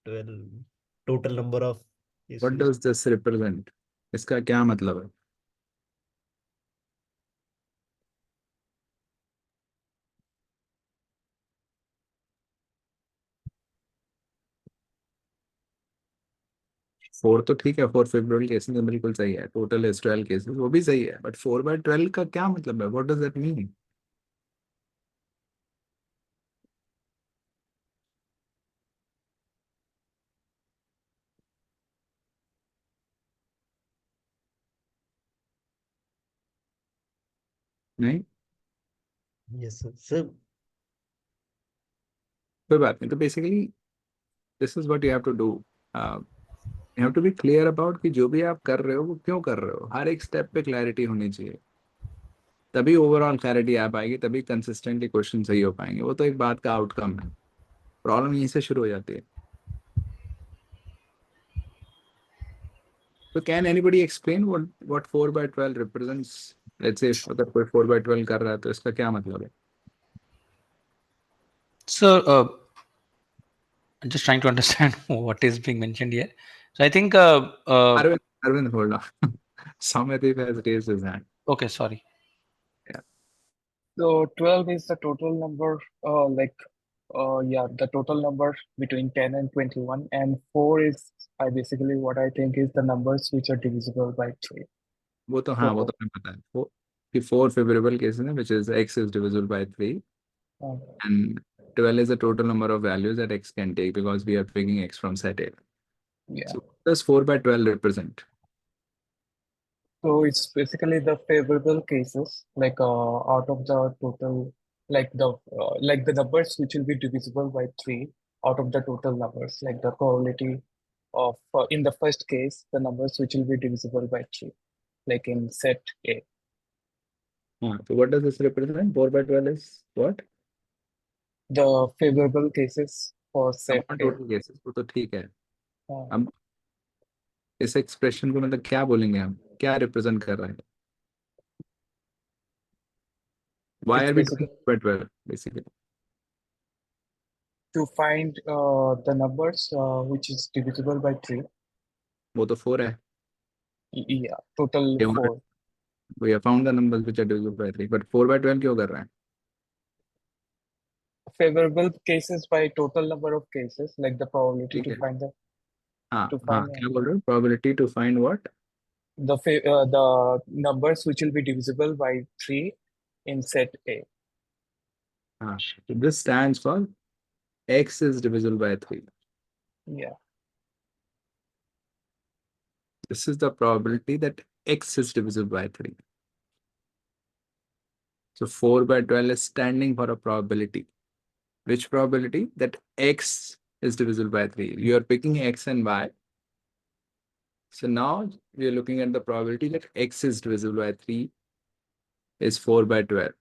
12, total number of what cases. Does this represent? इसका क्या मतलब है? फोर तो ठीक है, 4 फेब्रुअरी केसेस में बिल्कुल सही है, टोटल इज 12 केसेस, वो भी सही है, बट 4/12 का क्या मतलब है? What does that mean? नहीं, यस सर। सर कोई बात नहीं. तो basically this is what you have to do. You have to be clear about कि जो भी आप कर रहे हो वो क्यों कर रहे हो. हर एक स्टेप पे क्लैरिटी होनी चाहिए, तभी ओवरऑल क्लैरिटी आ पाएगी, तभी कंसिस्टेंटली क्वेश्चन सही हो पाएंगे. वो तो एक बात का आउटकम है. प्रॉब्लम यहीं से शुरू हो जाती है. तो can anybody explain what 4/12 represents. Let's say अगर कोई 4/12 कर रहा है तो इसका क्या मतलब है? So, I'm just trying to understand what is being mentioned here. So I think, Arvind, hold on. Somadev has raised his hand. okay, sorry. Yeah. So 12 is the total number, the total number between 10 and 21, and 4 is I basically what I think is the numbers which are divisible by 3. वो तो हाँ, वो तो हमें पता है. कि 4 favorable cases हैं, which is x is divisible by 3, Um, and 12 is the total number of values that x can take because we are picking x from set A. yeah. So what does 4/12 represent? So it's basically the favorable cases, out of the total, like the numbers which will be divisible by 3 out of the total numbers, like the probability of in the first case, the numbers which will be divisible by 3, like in set A. So what does this represent? 4/12 is what? The favorable cases for set A. Total cases. वो तो ठीक है. हाँ, अब इस expression को मतलब क्या बोलेंगे हम, क्या रिप्रेजेंट कर रहा है? Why it's are we basically doing 4/12 basically? to find the numbers which is divisible by 3. वो तो 4 है. Yeah, total ये 4. we have found the numbers which are divisible by 3, but 4/12 क्यों कर रहे हैं? Favorable cases by total number of cases, like the probability ठीक to है. find the हाँ to हाँ, find क्या बोल रहे हो? Probability to find what? the numbers which will be divisible by 3 in set A. हाँ. So this stands for x is divisible by 3. Yeah, This is the probability that x is divisible by 3. So 4/12 is standing for a probability. Which probability? That x is divisible by 3. You are picking x and y. So now we are looking at the probability that x is divisible by 3 is 4/12.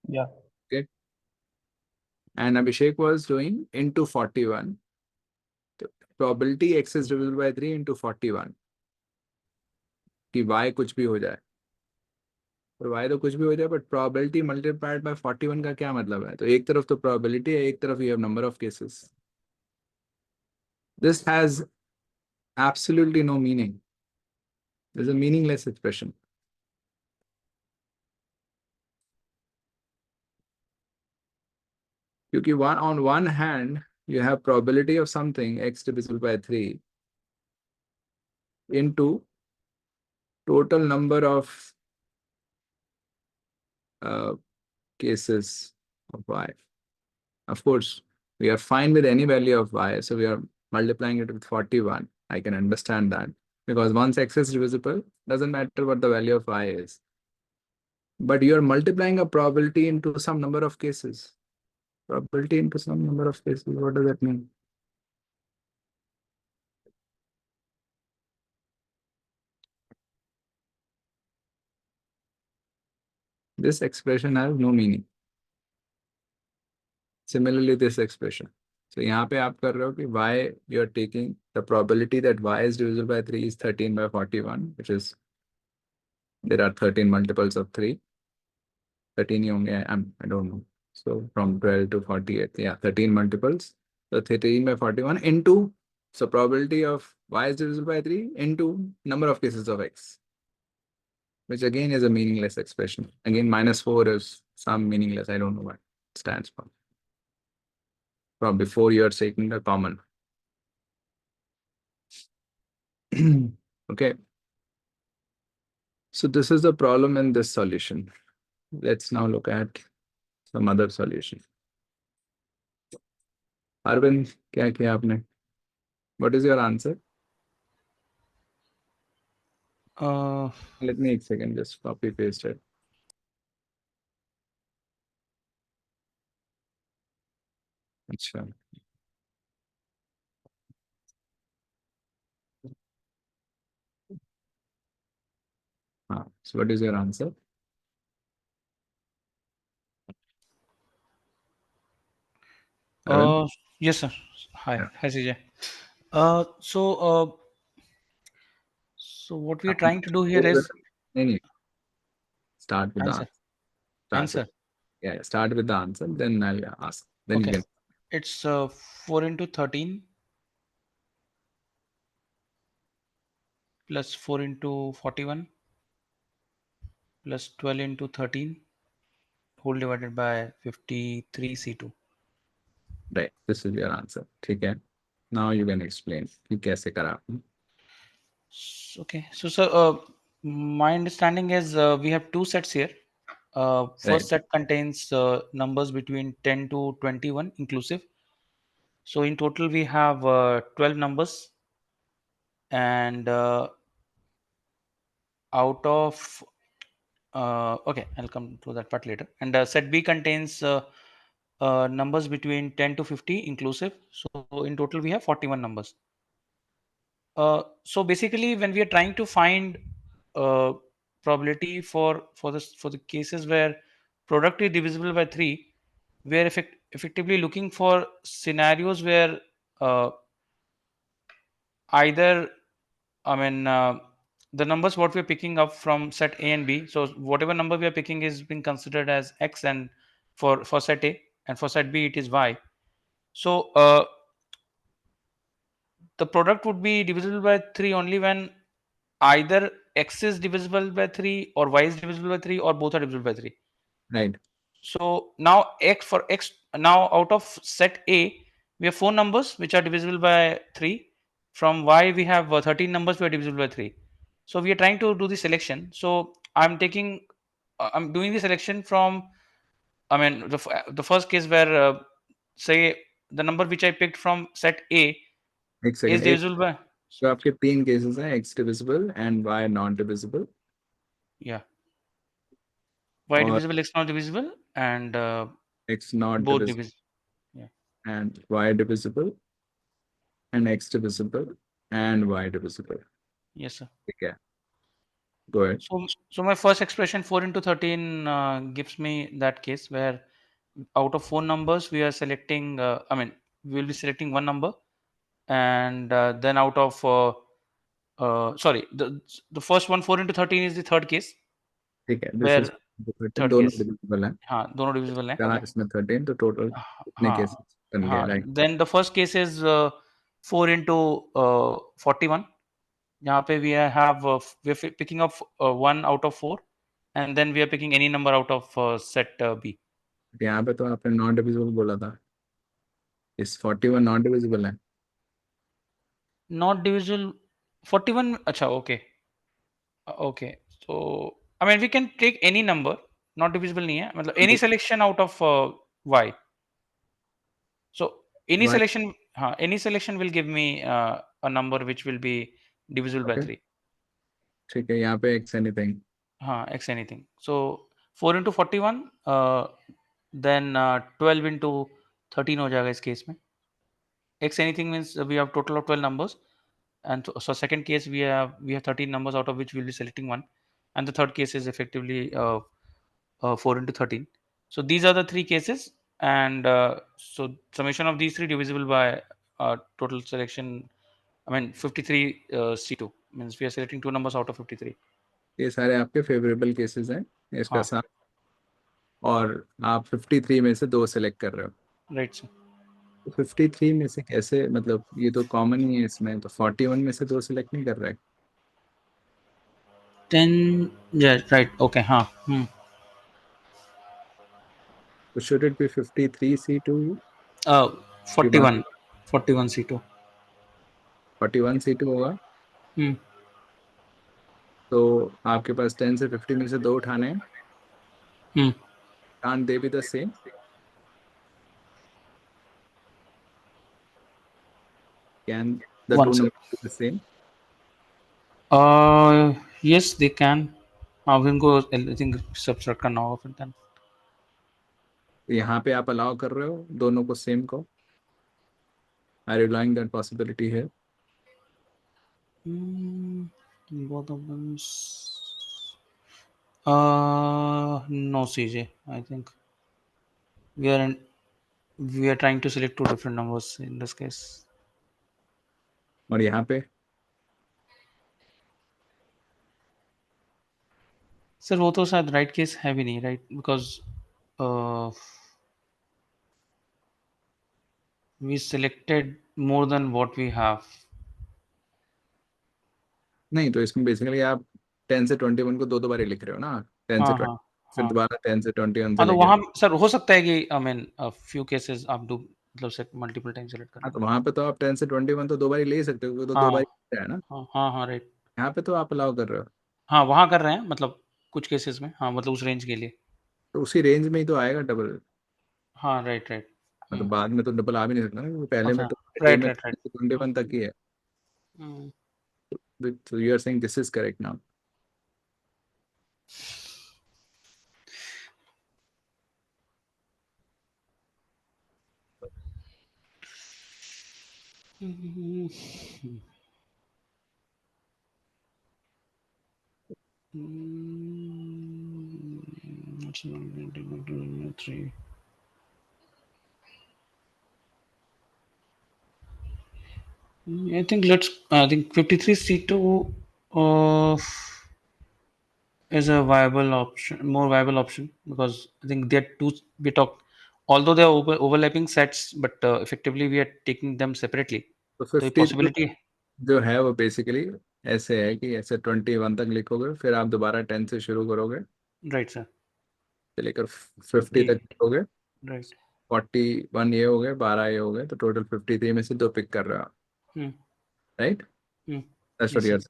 yeah, Okay. And Abhishek was doing into 41. The probability x is divisible by 3 into 41. कि y कुछ भी हो जाए. और y तो कुछ भी हो जाए, बट probability multiplied by 41 का क्या मतलब है? तो एक तरफ तो probability है, एक तरफ you have number of cases. This has absolutely no meaning. This is a meaningless expression. क्योंकि on one hand you have probability of something x divisible by 3 into total number of cases of y. Of course, we are fine with any value of y, so we are multiplying it with 41. I can understand that because once x is divisible, doesn't matter what the value of y is. But you are multiplying a probability into some number of cases. Probability into some number of cases. What does that mean? This expression has no meaning. Similarly, this expression. So यहाँ पे आप कर रहे हो कि y you are taking the probability that y is divisible by 3 is 13/41, which is there are 13 multiples of 3. 13 ही होंगे, I don't know. So from 12 to 48, yeah, 13 multiples. So 13/41 into, so probability of y is divisible by 3 into number of cases of x, which again is a meaningless expression. Again, -4 is some meaningless. I don't know what it stands for. From before you are taking the common. Okay. So this is the problem in this solution. Let's now look at some other solution. Arvind, क्या किया आपने? What is your answer? Let me एक second just copy paste it. अच्छा, हाँ, so what is your answer? Karan? Yes, sir. Hi, Yeah. hi, CJ. So what we are trying to do here is नहीं, नहीं, start with the answer. answer. Start with, Answer. yeah, start with the answer, then I'll ask. Then you Okay. can. It's 4 into 13 plus 4 into 41 plus 12 into 13 whole divided by 53 C2. Right, this is your answer. ठीक है. Now you can explain कि कैसे करा आपने. Okay. So, sir, my understanding is we have two sets here. First Right. set contains numbers between 10 to 21 inclusive. So in total we have 12 numbers, and out of okay, I'll come to that part later. And set B contains numbers between 10 to 50 inclusive. So in total we have 41 numbers. So basically, when we are trying to find uh, probability for the cases where product is divisible by 3, we are effectively looking for scenarios where uh, either, I mean, the numbers what we are picking up from set A and B. So whatever number we are picking is being considered as X, and for set A, and for set B it is Y. So the product would be divisible by 3 only when either X is divisible by 3 or Y is divisible by 3 or both are divisible by 3. Right. So now X now out of set A we have 4 numbers which are divisible by 3. From Y we have 13 numbers which are divisible by 3. So we are trying to do the selection. So I'm doing the selection from, I mean, the first case where say the number which I picked from set A एक is second. एक divisible by, तो आपके 3 cases हैं, X divisible and Y not divisible, yeah, Y और divisible, X not divisible, and X not both divisible divisible. Yeah. and Y divisible and X divisible and Y divisible. Yes, sir. ठीक है. Go ahead. So my first expression 4 into 13 gives me that case where out of 4 numbers we are selecting. I mean, we will be selecting one number, and then out of sorry, the first one 4 into 13 is the third case ठीक है. This is where 13, third दोनों case. divisible हैं. हाँ, दोनों divisible हैं. कहा इसमें 13, तो टोटल कितने हाँ, केसेस बन गए? हाँ. Right. Then the first case is 4 into 41. यहाँ पे we have we're picking up 1 out of 4, and then we are picking any number out of set B. यहाँ पे तो आपने नॉन डिविजिबल बोला था. इस 41 नॉन डिविजिबल है. Not divisible 41. अच्छा, okay. Okay. So I mean we can take any number, not divisible नहीं है, मतलब any selection out of Y. So any Why? selection, हाँ, any selection will give me a number which will be divisible by Okay. 3. ठीक है. यहाँ पे X anything. हाँ, X anything. So 4 into 41, then 12 into 13 हो जाएगा इस केस में. X anything means we have total of 12 numbers, and so second case we have 13 numbers out of which we'll be selecting one, and the third case is effectively 4 into 13. So these are the three cases, and so summation of these three divisible by total selection. I mean 53 C2 means we are selecting two numbers out of 53. ये सारे आपके favourable cases हैं इसका हाँ, साथ, और आप 53 में से 2 सेलेक्ट कर रहे हो. right sir. तो 53 में से कैसे, मतलब ये तो कॉमन ही है इसमें, तो 41 में से 2 सेलेक्ट नहीं कर रहे. 10, yeah, right, okay, हाँ. तो should it be 53 C2? 41 41 C2. 41 C2 होगा. हम्म. तो आपके पास 10 से 50 में से 2 उठाने हैं. हम्म. Can't they be the same? Can the One two sec. numbers be the same? Yes, they can. उनको I think subtract करना होगा फिर then. तो यहाँ पे आप अलाउ कर रहे हो दोनों को सेम को. Are you allowing that possibility here? Both of them. No, CJ. I think we are in, we are trying to select two different numbers in this case. और यहाँ पे सर वो तो शायद राइट केस है भी नहीं, right, because we selected more than what we have. नहीं, तो इसमें बेसिकली आप 10 से 21 को दो बार ही लिख रहे हो ना, 10 से हाँ 20 हाँ फिर हाँ दोबारा 10 से 21 से हाँ, तो लेके वहाँ सर हो सकता है कि आई मीन फ्यू केसेस आप डू मतलब से मल्टीपल टाइम सेलेक्ट हाँ, करना। तो वहाँ पे तो आप 10 से 21 तो दो बार ही ले ही सकते हो, तो दो हाँ बार ही है ना। हाँ हाँ हाँ, राइट। यहाँ पे तो आप अलाउ कर रहे हो, हाँ, वहाँ कर रहे हैं मतलब कुछ केसेस में, हाँ मतलब उस रेंज के लिए। तो उसी रेंज में ही तो आएगा डबल। हाँ, राइट राइट। मतलब बाद में तो डबल आ भी नहीं सकता ना, क्योंकि पहले में अच्छा, तो ए राइट में राइट राइट। 21 तक ही है। So you are saying this is correct now. Three. I think let's. I think 53 C2 is a viable option, more viable option, because I think they're two. We talk, although they are overlapping sets, but effectively we are taking them separately. तो तो ये 53 possibility है। जो है वो basically ऐसे है कि ऐसे 21 तक लिखोगे, फिर आप दोबारा 10 से शुरू करोगे, राइट सर। से लेकर 50 ये तक लिखोगे, राइट। 41 ये हो गए, 12 ये हो गए, तो टोटल 53 में से दो पिक कर रहे हो, hmm right? That's what yes you sir. Are.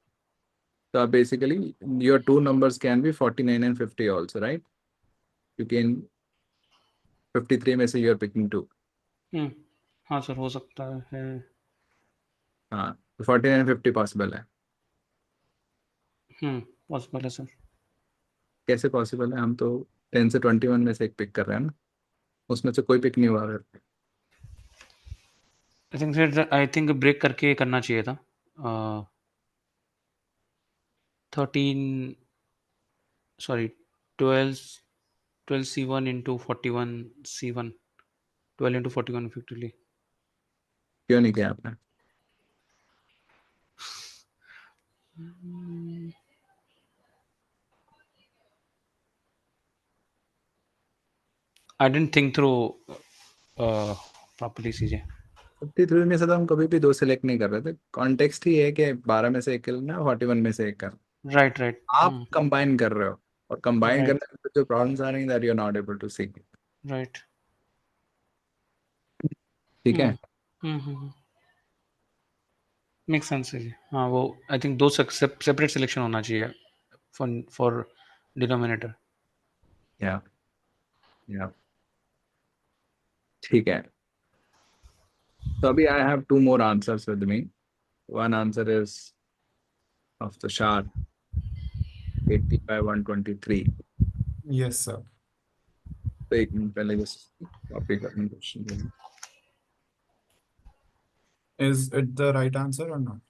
तो आप basically your two numbers can be 49 and 50 also, right? You can 53 में से यू आर पिकिंग टू। हाँ सर, हो सकता है। हाँ, तो 49 एंड 50 पॉसिबल है। पॉसिबल है सर। कैसे पॉसिबल है? हम तो 10 से 21 में से एक पिक कर रहे हैं ना, उसमें से कोई पिक नहीं हुआ अगर। आई थिंक फिर आई थिंक ब्रेक करके करना चाहिए था। 13 sorry 12 C1 into 41 C1, 12 into 41 effectively. क्यों नहीं किया आपने? I didn't think through properly, CJ. 53 में से तो हम कभी भी दो सेलेक्ट नहीं कर रहे थे, कॉन्टेक्स्ट ही है कि 12 में से एक करना, 41 में से एक करना। Right, right. आप कंबाइन कर रहे हो, और कंबाइन Right, करने में जो प्रॉब्लम्स आ रही हैं that you are not able to see. right. ठीक है। Makes sense, CJ. हाँ वो I think दो separate selection होना चाहिए for denominator. या या ठीक है। तो अभी I have two more answers with me. One answer is of the short 80 by 123। Yes, sir. तो एक मिनट पहले बस कॉपी करने question. Is it the right answer or not?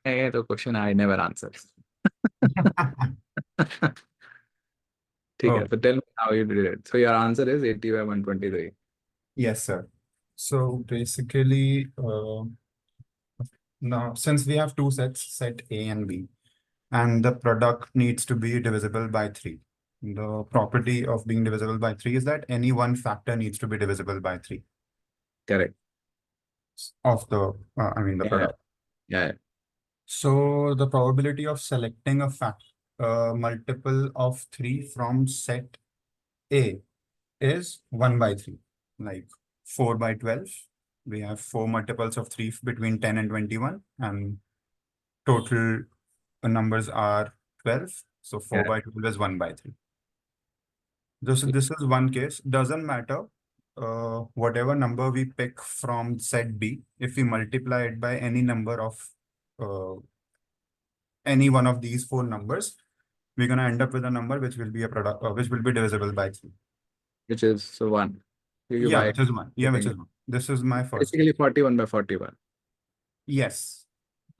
ये तो क्वेश्चन आई नेवर आंसर। ठीक है, Oh, तो tell me how you did it. So your answer is 80 by 123। yes, sir. So basically, now since we have two sets, set A and B, and the product needs to be divisible by 3. The property of being divisible by 3 is that any one factor needs to be divisible by 3 correct. of the, the या product. या So the probability of selecting a multiple of 3 from set A is 1 by 3, like 4 by 12. We have 4 multiples of 3 between 10 and 21, and total numbers are 12. So 4 by 12 is 1 by 3. This is one case. Doesn't matter whatever number we pick from set B, if we multiply it by any number of any one of these 4 numbers, we're going to end up with a number which will be a product, which will be divisible by 3. which is so 1. क्योंकि Yeah, y which is one. Yeah, which is one. This is my first. Basically 41/41. Yes.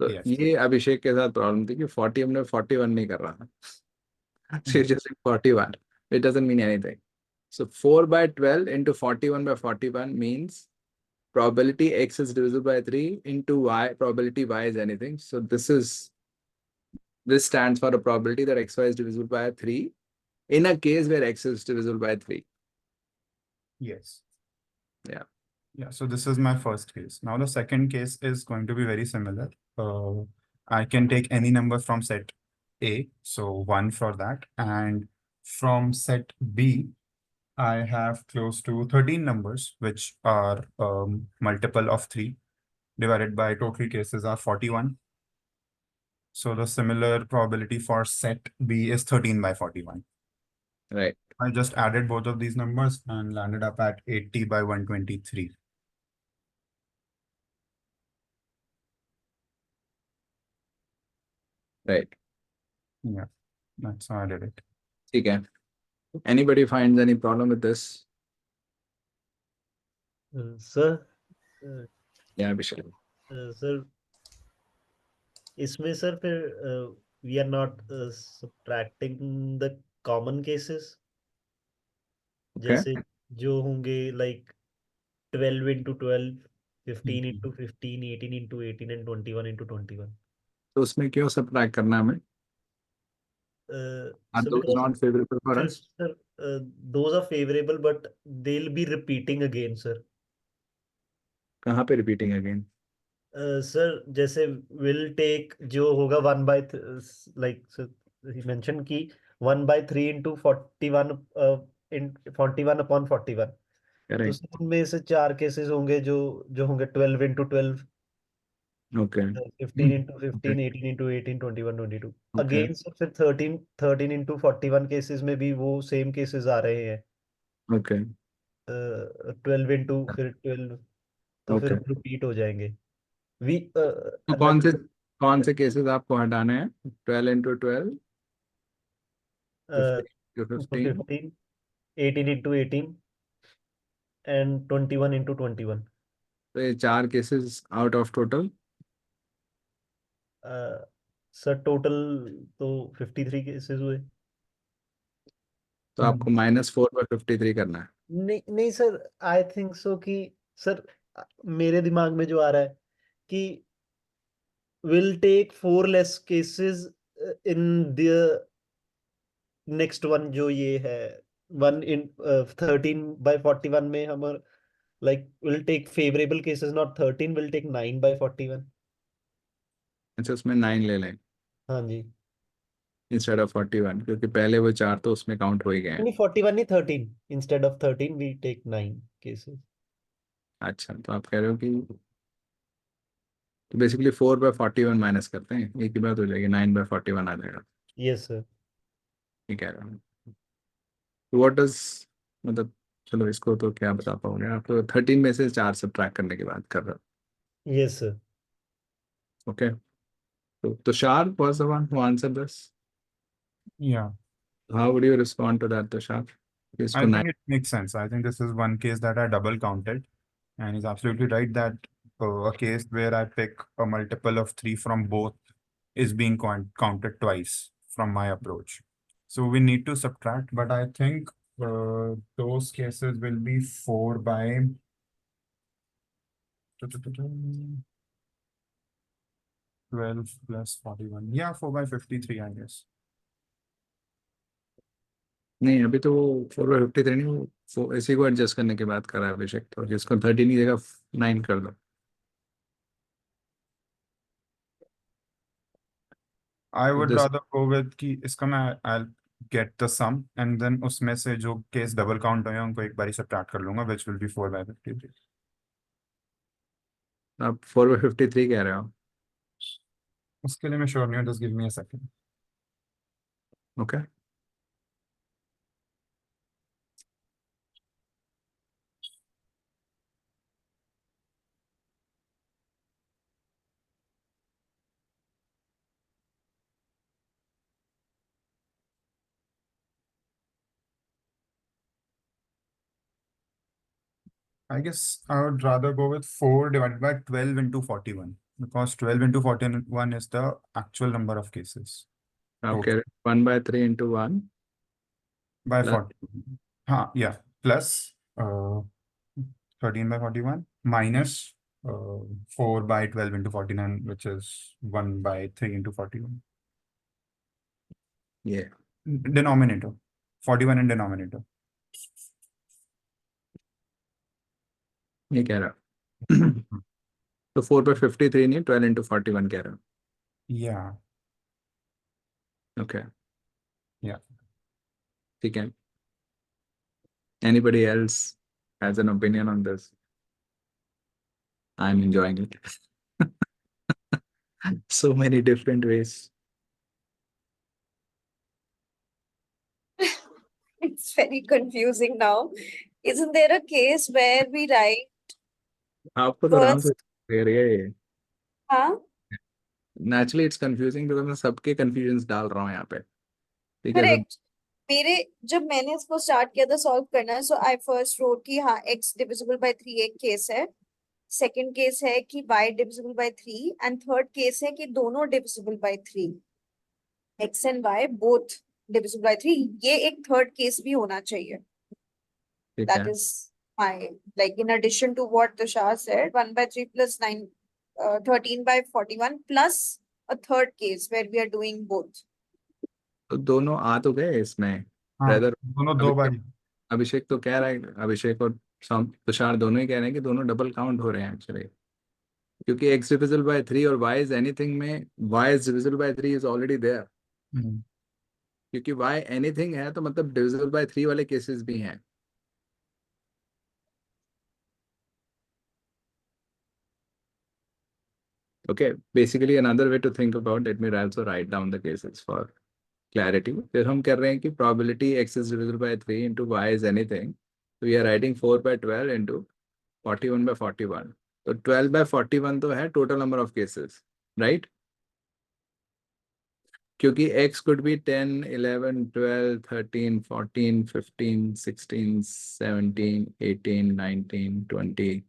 तो Yes. ये अभिषेक के साथ problem थी कि 40 हमने 41 नहीं कर रहा था. So you're Mhm. just like 41. It doesn't mean anything. So 4/12 into 41/41 means probability x is divisible by 3 into y, probability y is anything. So this stands for a probability that xy is divisible by 3 in a case where x is divisible by 3. Yes. Yeah. Yeah, so this is my first case. Now the second case is going to be very similar. I can take any number from set A, so 1 for that. And from set B, I have close to 13 numbers, which are multiple of 3 divided by total cases are 41. So the similar probability for set B is 13/41. Right. I just added both of these numbers and landed up at 80/123. Right. Yeah, that's how I did it. Okay. Anybody finds any problem with this? Sir, Yeah, Abhishek. sir, इसमें sir फिर we are not subtracting the common cases, Okay. जैसे जो होंगे like 12 into 12, 15 into 15, 18 into 18 and 21 into 21. तो उसमें क्यों subtract करना है हमें? Are So those because not favorable for us? sir, those are favorable, but they'll be repeating again, sir. कहाँ पे repeating again? सर जैसे विल टेक जो होगा 1/, लाइक ही मेंशन की 1/3 into 41 इन 41/41. तो Correct. सर उनमें से 4 केसेस होंगे जो जो होंगे 12 into 12, Okay. 15 into Okay. 15, 18 into 18, 21, 22. Okay. Again sir फिर 13 into 41 केसेस में भी वो सेम केसेस आ रहे हैं. Okay. 12 into फिर 12, तो फिर Okay. रिपीट हो जाएंगे. वी तो कौन से केसेस आपको हटाने हैं? 12 into 12, 15 into 15. 15, 18 into 18 and 21 into 21. तो ये 4 cases out of total. Sir total तो 53 केसेस हुए. तो आपको -4/53 करना है. नहीं नहीं सर, आई थिंक सो कि सर मेरे दिमाग में जो आ रहा है कि will take 4 less cases in the next one, जो ये है 1 in 13/41 में हम like will take favourable cases, not 13, will take 9/41. अच्छा, उसमें 9 ले लें हाँ जी. इंस्टेड ऑफ 41, क्योंकि पहले वो 4 तो उसमें काउंट हो ही गए हैं. नहीं 41 नहीं 13, instead of 13 we take 9 cases. अच्छा, तो आप कह रहे हो कि तो बेसिकली 4/41 माइनस करते हैं, एक ही बात हो जाएगी, 9/41 आ जाएगा. Yes sir. ठीक कह रहे हो. व्हाट डज, मतलब चलो इसको तो क्या बता पाओगे आप? तो 13 में से 4 सब्ट्रैक्ट करने की बात कर रहे यस सर. हो. ओके. तो Tushar was the one who answered this. Yeah, How would you respond to that, Tushar? I इसको 9. think it makes sense. I think this is one case that I double counted, and he's absolutely right that a case where I pick a multiple of 3 from both is being counted twice from my approach. So we need to subtract, but I think those cases will be 4 by 12 plus 41. Yeah, 4/53, I guess. नहीं, अभी तो वो 4/53 नहीं, वो इसी को adjust करने की बात कर रहा है अभिषेक. तो जिसको 13 की जगह 9 कर दो. I would This, rather go with कि इसका मैं I'll get the sum and then उसमें से जो केस डबल काउंट हुए हैं उनको एक बारी सब्ट्रैक्ट कर लूंगा, which will be 4/53. आप 4/53 कह रहे हो. उसके लिए मैं श्योर नहीं हूँ, just give me a second. Okay. I guess I would rather go with 4 divided by 12 into 41 because 12 into 41 is the actual number of cases. Okay, 1 by 3 into 1 by plus 40. Yeah, plus 13 by 41 minus 4 by 12 into 49, which is 1 by 3 into 41. yeah. Denominator. 41 in denominator. ये कह रहा तो 4 by 53 नहीं 12 into 41 कह रहा Yeah. Okay. Yeah. ठीक है. Anybody else has an opinion on this? I'm enjoying it. So many different ways. It's very confusing now. Isn't there a case where we write आपको तो आराम से first? दे रही है ये. हाँ, Naturally it's confusing because मैं सबके confusions डाल रहा हूँ यहाँ पे. ठीक है. करेक्ट. मेरे जब मैंने इसको स्टार्ट किया था सॉल्व करना, सो आई फर्स्ट रोट कि हाँ x डिविजिबल बाय 3 एक केस है, सेकंड केस है कि y divisible by 3, and third case है कि दोनों divisible by 3, x and y both divisible by 3. ये एक थर्ड केस भी होना चाहिए. ठीक That है. is my, like, in addition to what Tushar said, 1 by 3 plus 9, 13 by 41 plus a third case where we are doing both. तो दोनों आ तो गए इसमें. हाँ, Rather दोनों दो बार. अभिषेक तो कह रहा है, अभिषेक और तुषार दोनों ही कह रहे हैं कि दोनों डबल काउंट हो रहे हैं एक्चुअली, क्योंकि x डिविजिबल बाय 3 और y इज एनीथिंग में y is divisible by 3 is already there. क्योंकि y एनीथिंग है तो मतलब डिविजिबल बाय 3 वाले केसेस भी हैं. Okay, basically another way to think about, let me also write down the cases for clarity. फिर हम कर रहे हैं कि probability x is divisible by 3 into y is anything. So we are writing 4 by 12 into 41 by 41. तो 12 by 41 तो है total number of cases, right? क्योंकि x could be 10, 11, 12, 13, 14, 15, 16, 17, 18, 19, 20,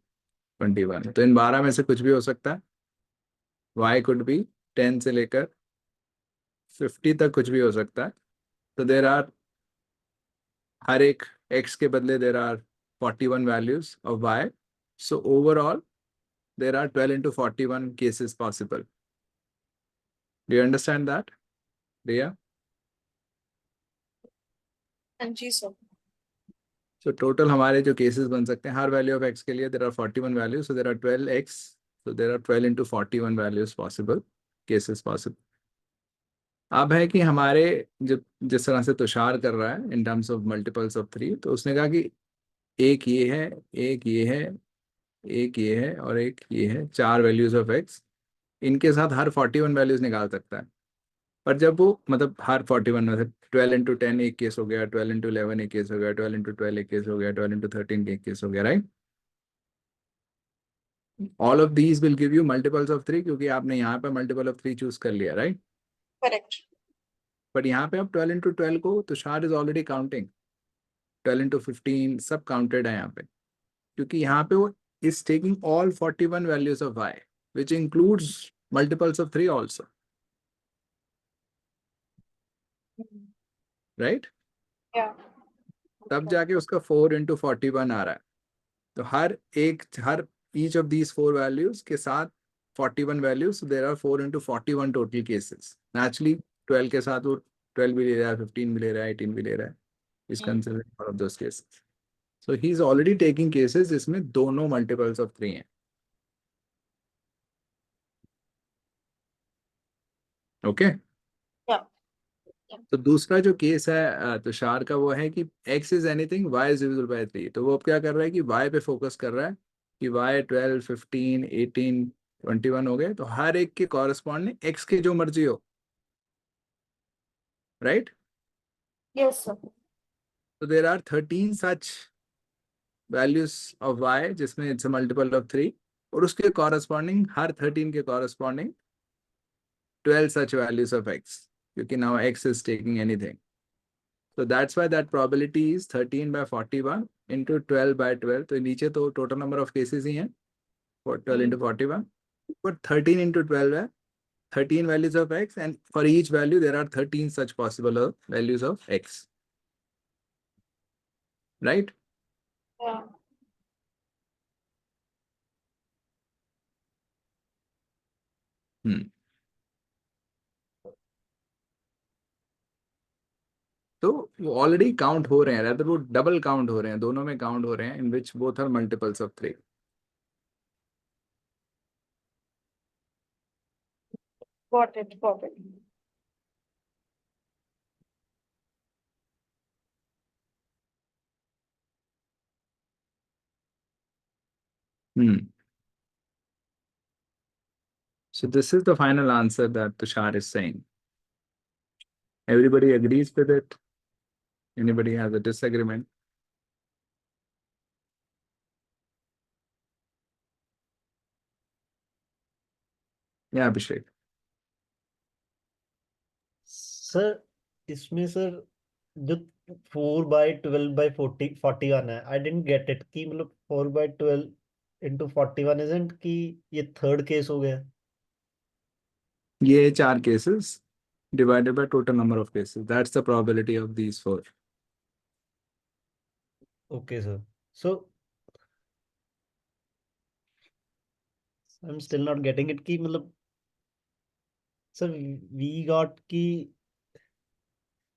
21. तो इन 12 में से कुछ भी हो सकता है. y could be 10 से लेकर 50 तक कुछ भी हो सकता है. तो देर आर हर एक x के बदले there are 41 values of y. So overall there are 12 into 41 cases possible. Do you understand that, Riya? हाँ जी सर. सो टोटल हमारे जो केसेस बन सकते हैं हर वैल्यू ऑफ x के लिए there are 41 values. So there are 12x. So there are 12 into 41 values possible, cases possible. अब है कि हमारे जब जिस तरह से तुषार कर रहा है in terms of multiples of 3, तो उसने कहा कि एक ये है, एक ये है, एक ये है और एक ये है, 4 वैल्यूज ऑफ x. इनके साथ हर 41 वैल्यूज निकाल सकता है. पर जब वो मतलब हर 41 में से 12 into 10 एक केस हो गया, 12 into 11 एक केस हो गया, 12 into 12 एक केस हो गया, 12 into 13 एक केस हो गया, right? All of these will give you multiples of 3 क्योंकि आपने यहाँ पे मल्टीपल ऑफ 3 चूज कर लिया, राइट? करेक्ट. बट यहाँ पे आप 12 into 12 को Tushar is already counting. 12 into 15 सब काउंटेड है यहाँ पे, क्योंकि यहाँ पे वो is taking all 41 values of y, which includes multiples of 3 also, right? Yeah. तब जाके उसका 4 into 41 आ रहा है. तो हर each of these 4 values के साथ 41 values, so there are 4 into 41 total cases. Naturally 12 के साथ वो 12 भी ले रहा है, 15 भी ले रहा है, 18 भी ले रहा है. Is considering one of those cases. So he is already taking cases जिसमें दोनों multiples of 3 हैं. Okay? Yeah. तो दूसरा जो केस है तुषार का वो है कि x is anything y is divisible by 3. तो वो अब क्या कर रहा है कि y पे फोकस कर रहा है कि y 12, 15, 18, 21 हो गए, तो हर एक के कॉरेस्पॉन्डिंग x के जो मर्जी हो, राइट? Yes sir. तो there are 13 such values of y जिसमें इट्स अ मल्टीपल ऑफ 3, और उसके कॉरेस्पॉन्डिंग हर 13 के corresponding 12 such values of x, क्योंकि now x is taking anything. So that's why that probability is 13 by 41 into 12 by 12. तो नीचे तो total number of cases ही हैं 12 into 41. But 13 into 12 है 13 values of x, and for each value there are 13 such possible values of x. Right? Yeah. तो वो already count हो रहे हैं, rather वो डबल काउंट हो रहे हैं, दोनों में काउंट हो रहे हैं, in which both are multiples of 3. Got it. Got it. So this is the final answer that Tushar is saying. Everybody agrees with it? Anybody has a disagreement? Yeah, Abhishek. Sir इसमें sir जो 4/12/40 41 है, आई didn't get it कि मतलब 4/12 into 41 isn't कि ये third case हो गया. ये 4 cases divided by total number of cases. That's the probability of these 4. Okay sir. So I am still not getting it कि मतलब सर वी गॉट कि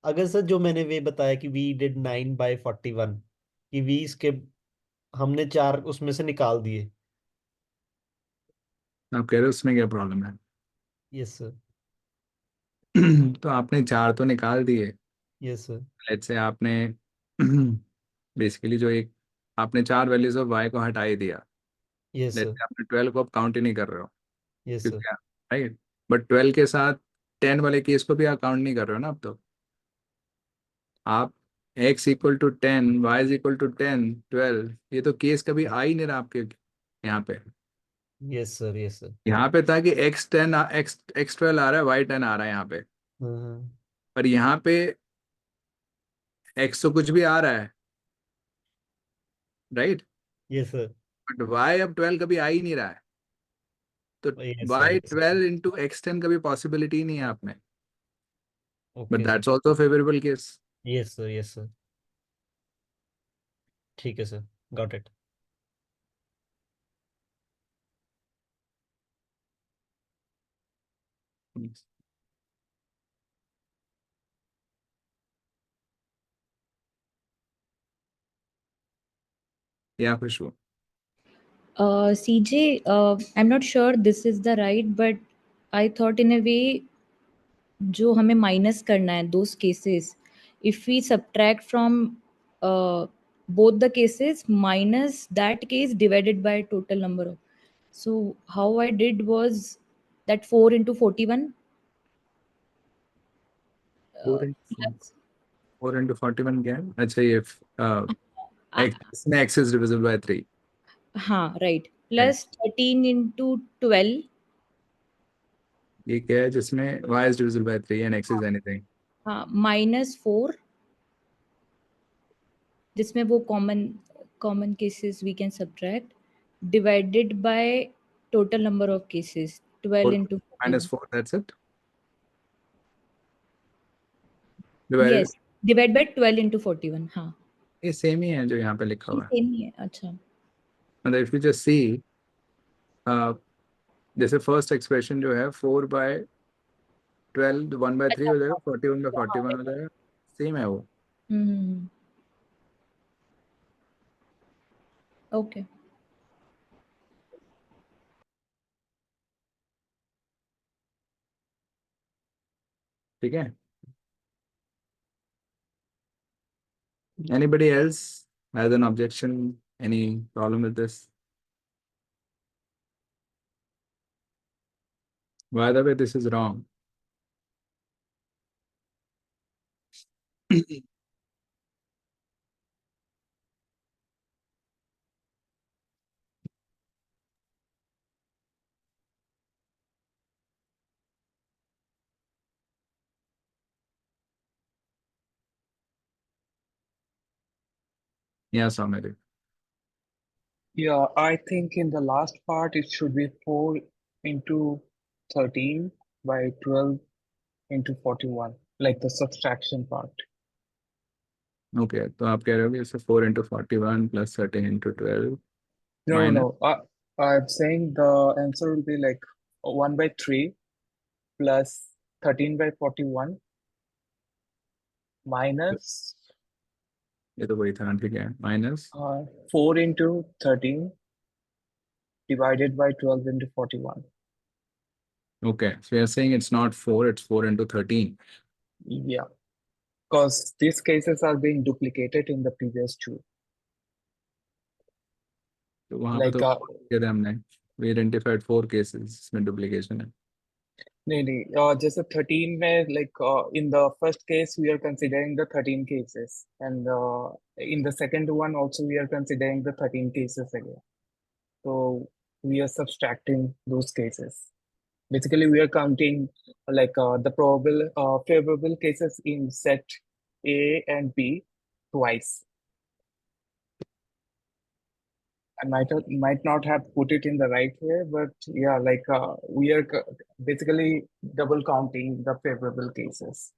अगर सर जो मैंने वे बताया कि वी डिड 9/41 कि वी इसके हमने 4 उसमें से निकाल दिए. आप कह रहे हो उसमें क्या प्रॉब्लम है? Yes sir. तो आपने 4 तो निकाल दिए. Yes sir. लेट्स से आपने बेसिकली जो एक आपने 4 वैल्यूज ऑफ y को हटा ही दिया. Yes let's sir. से आपने 12 को अब काउंट ही नहीं कर रहे हो, यस सर. क्योंकि राइट, बट 12 के साथ 10 वाले केस को भी आप काउंट नहीं कर रहे हो ना. अब तो आप x equal to 10, y is equal to 10, 12, ये तो केस कभी आ ही नहीं रहा आपके यहाँ पे. Yes sir. Yes sir. यहाँ पे था कि x10 x12 आ रहा है, y10 आ रहा है यहाँ पे. हाँ. पर यहाँ पे x तो कुछ भी आ रहा है, right, yes sir. But y अब 12 कभी आ ही नहीं रहा है. तो yes sir. Yes sir. y12 into x10 कभी पॉसिबिलिटी ही नहीं है आप में. But okay sir. That's also favourable case. Yes sir. Yes sir. ठीक है सर. Got it. या खुशबू. CJ, I'm not sure this is the right, but I thought in a way जो हमें माइनस करना है those cases, if we subtract from both the cases minus that case divided by total number of. So how I did was that 4 into 41 plus 4 into 41 क्या है? अच्छा, ये x is divisible by 3. हाँ right, Right. plus 13 into 12 ये क्या है जिसमें y is divisible by 3 and x is anything. हाँ minus 4 जिसमें वो common cases we can subtract divided by total number of cases 12 4 into 41. minus 4, that's it. Divided. Yes, divide by 12 into 41. हाँ ये same ही है जो यहाँ पे लिखा हुआ है. सेम ही है. अच्छा मतलब if you just see, जैसे फर्स्ट एक्सप्रेशन जो है 4/12 1/3 हो जाएगा, 41/41 हो जाएगा. सेम है वो. ओके. ठीक है. Anybody else has an objection? Any problem with this? By the way, this is wrong. Yeah, Soumya. Yeah, I think in the last part it should be 4 into 13 by 12 into 41, like the subtraction part. Okay, तो आप कह रहे हो कि इससे 4 into 41 plus 13 into 12 No, minus. no, no. I'm saying the answer will be like 1 by 3 plus 13 by 41 minus ये तो वही था, ठीक है, minus. 4 into 13 divided by 12 into 41. Okay, so you're saying it's not 4, it's 4 into 13. Yeah, because these cases are being duplicated in the previous two. तो वहां पे Like, तो किया था हमने, we identified 4 cases इसमें duplication है. नहीं जैसे 13 में like in the first case we are considering the 13 cases and in the second one also we are considering the 13 cases again. So we are subtracting those cases. Basically, we are counting like the probable favorable cases in set A and B twice. I might not have put it in the right way, but yeah, like we are basically double counting the favorable cases.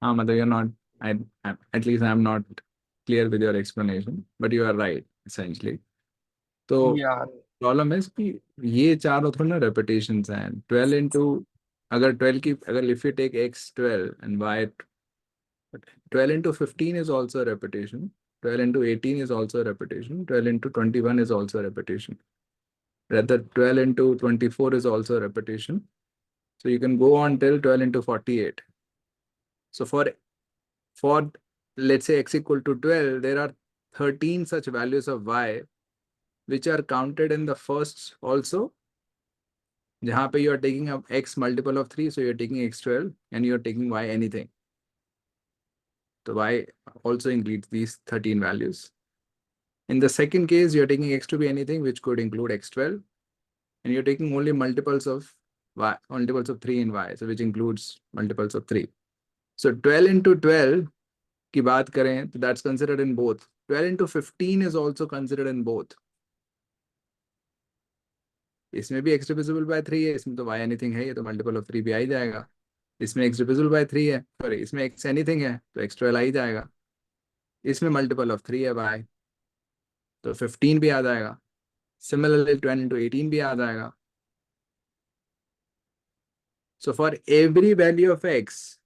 हाँ मतलब you're not, at least I'm not clear with your explanation, but you are right essentially. तो Yeah, problem है कि ये चारों थोड़ा ना repetitions हैं. 12 into, अगर 12 की, अगर if you take x 12 and y 12 into 15 is also a repetition. 12 into 18 is also a repetition. 12 into 21 is also a repetition. Rather, 12 into 24 is also a repetition. So you can go on till 12 into 48. So for let's say x equal to 12, there are 13 such values of y which are counted in the first also. जहाँ पे you are taking up x multiple of 3, so you're taking x12 and you're taking y anything. So y also includes these 13 values. In the second case, you're taking x to be anything which could include x12, and you're taking only multiples of y, multiples of 3 in y, so which includes multiples of 3. So 12 into 12 की बात करें, तो that's considered in both. 12 into 15 is also considered in both. इसमें भी x divisible by 3 है, इसमें तो y anything है, ये तो multiple of 3 भी आ ही जाएगा. इसमें x divisible by 3 है, सॉरी इसमें x anything है, तो x12 आ ही जाएगा. इसमें multiple of 3 है y, तो 15 भी आ जाएगा. Similarly 12 into 18 भी आ जाएगा. So for every value of x,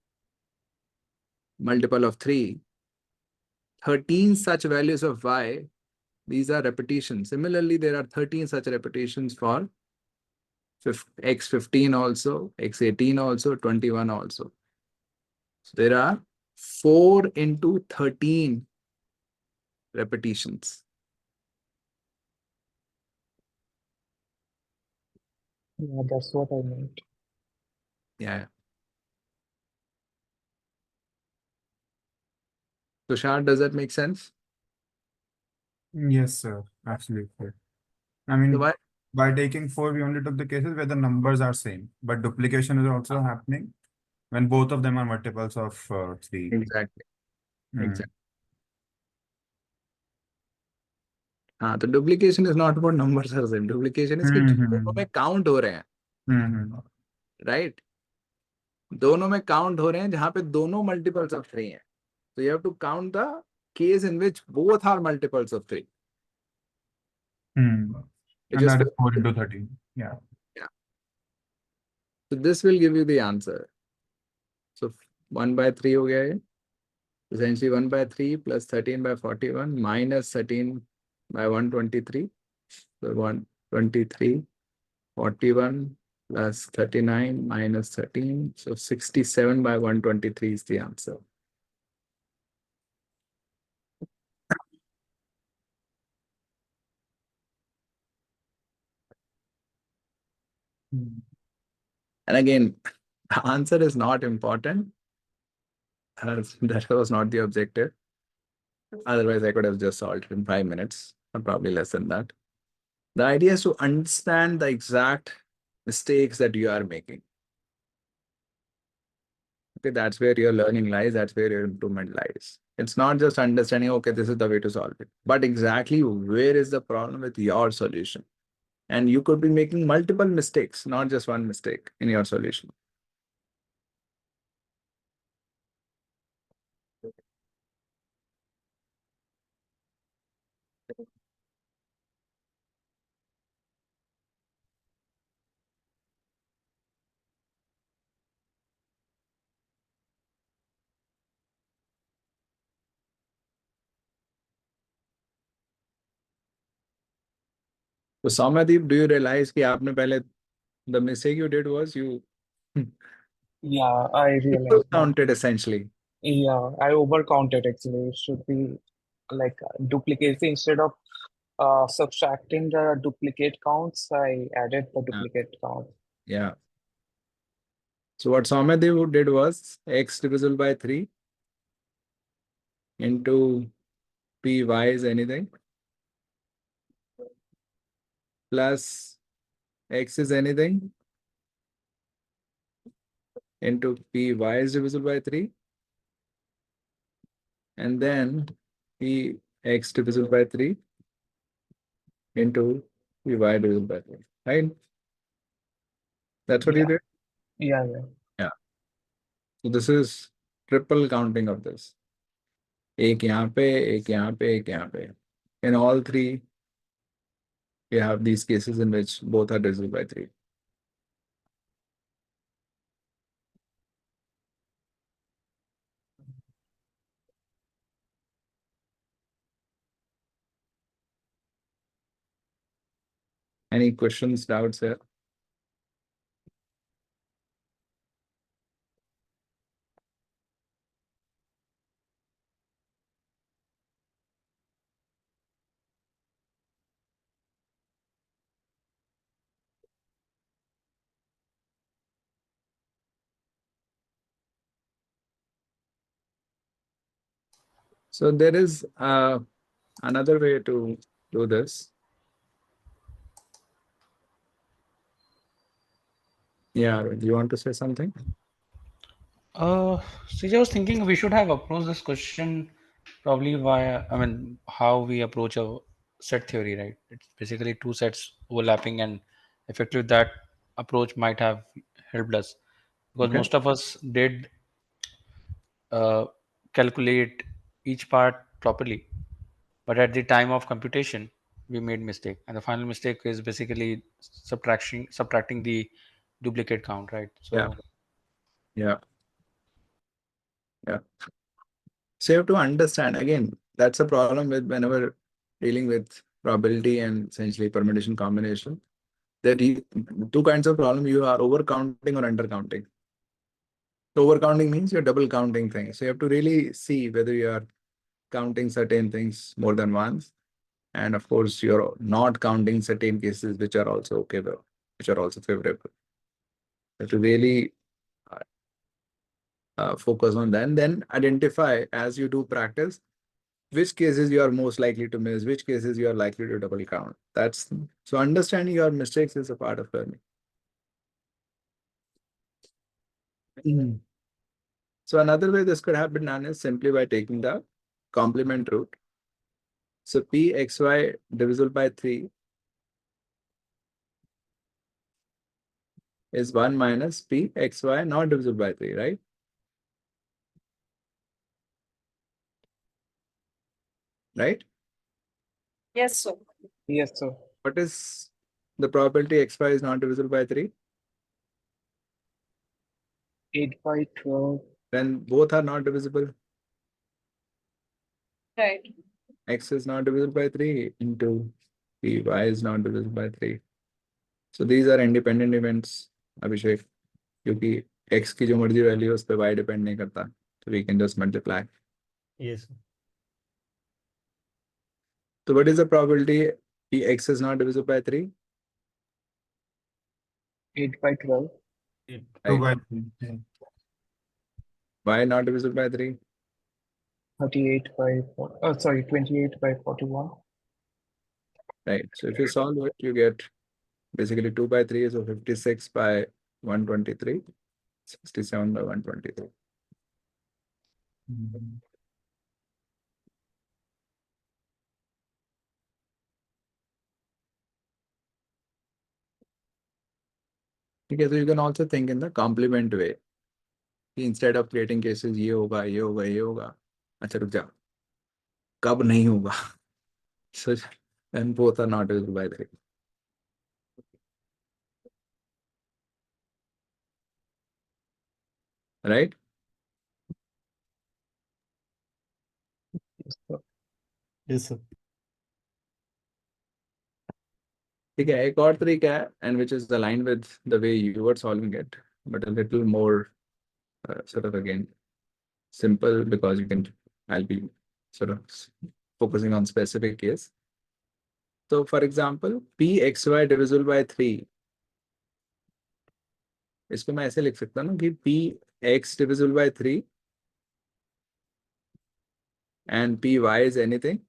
multiple of 3, 13 such values of y, these are repetitions. Similarly, there are 13 such repetitions for x15 also, x18 also, 21 also. So there are 4 into 13 repetitions. yeah, that's what I meant. Yeah. Tushar, does that make sense? Yes, sir. Absolutely. I So mean, why? by taking 4, we only took the cases where the numbers are same, but duplication is also happening when both of them are multiples of 3. Exactly. Hmm. Exactly. हाँ, तो duplication is not about numbers are same. Duplication इसके दोनों में count हो रहे हैं, Hmm. Right? दोनों में काउंट हो रहे हैं जहां पे दोनों मल्टीपल्स ऑफ 3 हैं. So you have to count the case in which both are multiples of 3. Hmm. Which And is that is 4. 4 into 13. Yeah. Yeah. So this will give you the answer. So 1 by 3 हो गया ये. Essentially 1 by 3 plus 13 by 41 minus 13 by 123. So 123, 41 plus 39 minus 13. So 67 by 123 is the answer. Hmm. And again, the answer is not important. That was not the objective. Otherwise, I could have just solved it in 5 minutes, or probably less than that. The idea is to understand the exact mistakes that you are making. Okay, that's where your learning lies. That's where your improvement lies. It's not just understanding, okay, this is the way to solve it, but exactly where is the problem with your solution. And you could be making multiple mistakes, not just one mistake in your solution. So Saumadeep, do you realize कि आपने पहले the mistake you did was you Yeah, I realized that. counted essentially. Yeah, I overcounted actually. It should be like duplicacy instead of subtracting the duplicate counts, I added the duplicate count. Yeah. So what Saumadeep did was x divisible by 3 into py is anything plus x is anything into py is divisible by 3 and then p x divisible by 3 into py divisible by 3, right? That's what you Yeah, did? yeah, yeah. Yeah. So this is triple counting of this. एक यहाँ पे, एक यहाँ पे, एक यहाँ पे. In all three, you have these cases in which both are divisible by 3. Any questions, doubts here? So there is another way to do this. Yeah, do you want to say something? So I was thinking we should have approached this question probably via, I mean, how we approach a set theory, right? It's basically two sets overlapping, and effectively that approach might have helped us because Okay. most of us did uh, calculate each part properly, but at the time of computation, we made mistake, and the final mistake is basically subtracting the duplicate count, right? Yeah. So Yeah. Yeah. So you have to understand again, that's a problem with whenever dealing with probability and essentially permutation combination. There are two kinds of problem. You are overcounting or undercounting. So overcounting means you're double counting things. So you have to really see whether you are counting certain things more than once. And of course, you're not counting certain cases which are also okay, which are also favorable. You have to really focus on that and then identify as you do practice which cases you are most likely to miss, which cases you are likely to double count. That's so understanding your mistakes is a part of learning. So another way this could have been done is simply by taking the complement root. So pxy divisible by 3 is 1 minus pxy not divisible by 3, right? Right? Yes, sir. Yes, sir. What is the probability xy is not divisible by 3? 8 by 12. When both are not divisible, Right. x is not divisible by 3 into py is not divisible by 3. So these are independent events, Abhishek. क्योंकि x की जो मर्जी value है उस पर y depend नहीं करता. So we can just multiply. Yes. So what is the probability x is not divisible by 3? 8 by 12. 2 by Right. 3. Yeah. Y not divisible by 3? 38 by 28 by 41. Right. So if you solve it, you get basically 2 by 3 is 56 by 123, 67 by 123. Okay, so you can also think in the complement way. Instead of creating cases, ये होगा, ये होगा, ये होगा. अच्छा रुक जा. कब नहीं होगा? So and both are not divisible by 3. Right? Yes, sir. Yes, sir. ठीक है, एक और तरीका है, and which is aligned with the way you were solving it, but a little more sort of again simple because I'll be sort of focusing on specific case. So for example, pxy divisible by 3. इसको मैं ऐसे लिख सकता हूँ ना कि px divisible by 3 and py is anything,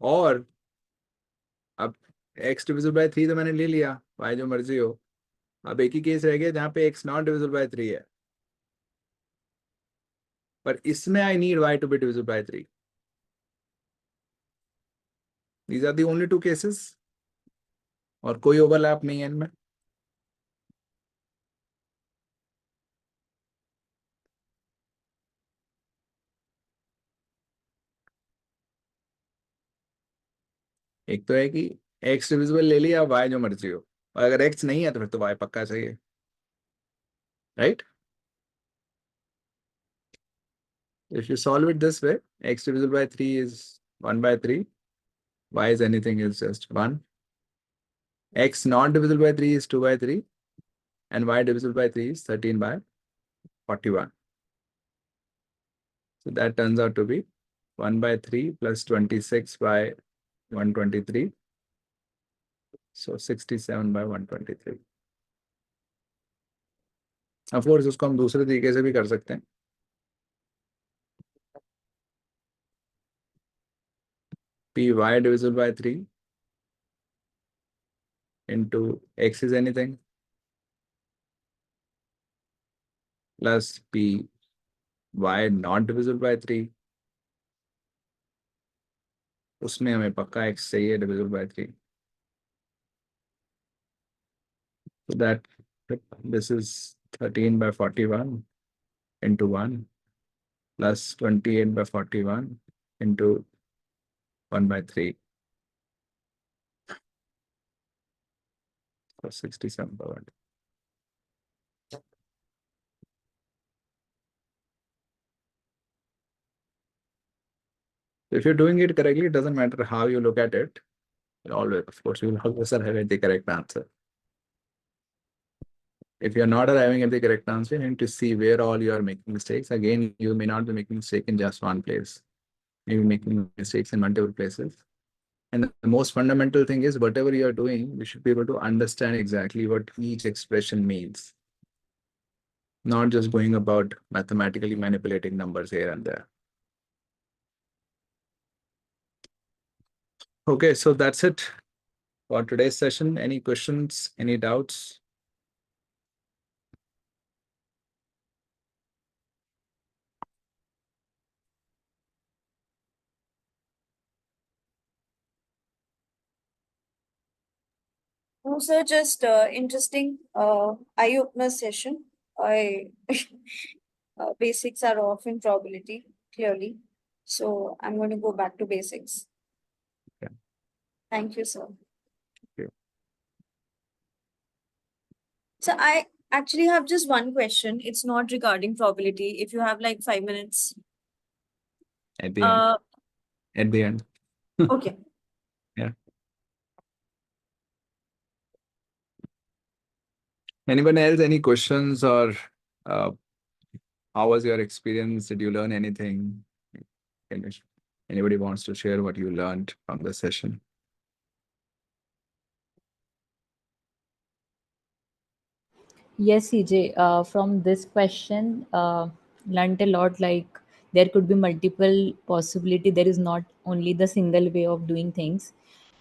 और अब x divisible by 3 तो मैंने ले लिया, y जो मर्जी हो. अब एक ही केस रह गया जहाँ पे x not divisible by 3 है, पर इसमें I need y to be divisible by 3. These are the only two cases, और कोई ओवरलैप नहीं है इनमें. एक तो है कि x डिविजिबल ले लिया, y जो मर्जी हो, और अगर x नहीं है तो फिर तो y पक्का चाहिए. Right? If you solve it this way, x divisible by 3 is 1 by 3, y is anything is just 1. X not divisible by 3 is 2 by 3, and y divisible by 3 is 13 by 41. So that turns out to be 1 by 3 plus 26 by 123. So 67 by 123. Of course, उसको हम दूसरे तरीके से भी कर सकते हैं. Py divisible by 3 into x is anything plus py not divisible by 3. उसमें हमें पक्का x चाहिए divisible by 3. So that this is 13 by 41 into 1 plus 28 by 41 into 1 by 3. So 67 by 1. If you're doing it correctly, it doesn't matter how you look at it. Always, of course, you will always arrive at the correct answer. If you're not arriving at the correct answer, you need to see where all you are making mistakes. Again, you may not be making mistake in just one place. Maybe making mistakes in multiple places. And the most fundamental thing is whatever you are doing, you should be able to understand exactly what each expression means. Not just going about mathematically manipulating numbers here and there. Okay, so that's it for today's session. Any questions, any doubts? No, sir, just interesting eye-opener session. I basics are off in probability, clearly. So I'm going to go back to basics. Okay. Thank you, sir. Okay. So I actually have just one question. It's not regarding probability. If you have like 5 minutes. At the end. At the end. Okay. Yeah. Anyone else, any questions, or how was your experience? Did you learn anything? Anybody wants to share what you learned from the session? Yes, CJ, from this question, learned a lot. Like there could be multiple possibility. There is not only the single way of doing things.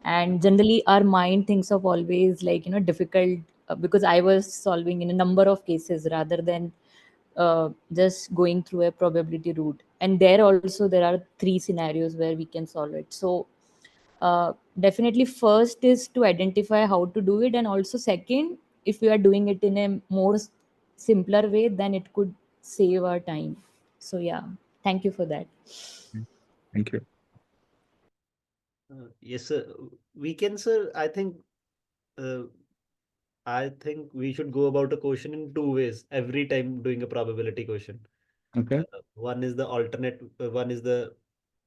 And generally, our mind thinks of always like, difficult because I was solving in a number of cases rather than just going through a probability route. And there also, there are three scenarios where we can solve it. So Definitely first is to identify how to do it, and also second, if we are doing it in a more simpler way, then it could save our time. So yeah, thank you for that. Thank you. Yes, sir. We can, sir. I think we should go about a question in two ways every time doing a probability question. Okay. One is the alternate, one is the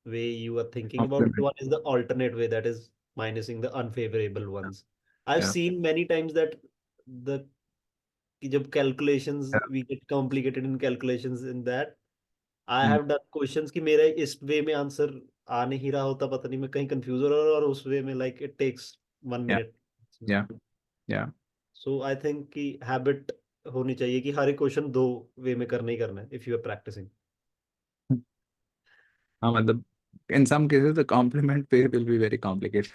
way you are thinking about it. Compliment. One is the alternate way, that is minusing the unfavorable ones. I've Yeah. seen many times that the कि जब calculations Yeah. we get complicated in calculations in that I Mm. have done questions कि मेरा इस वे में answer आ नहीं रहा होता, पता नहीं मैं कहीं कंफ्यूज हो रहा हूँ, और उस वे में like it takes 1 Yeah. minute. Yeah. Yeah. So I think कि हैबिट होनी चाहिए कि हर एक क्वेश्चन दो वे में करना ही करना है if you are practicing. मतलब in some cases the complement way will be very complicated.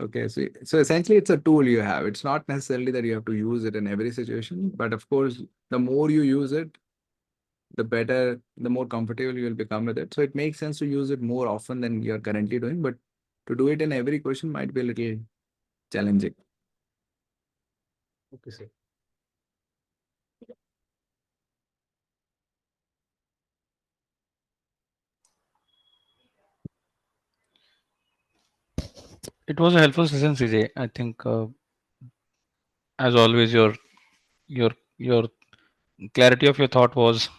Okay, so essentially it's a tool you have. It's not necessarily that you have to use it in every situation, but of course, the more you use it, the better, the more comfortable you will become with it. So it makes sense to use it more often than you're currently doing, but to do it in every question might be a little challenging. Okay, sir. It was a helpful session, CJ. I think, as always, your clarity of your thought was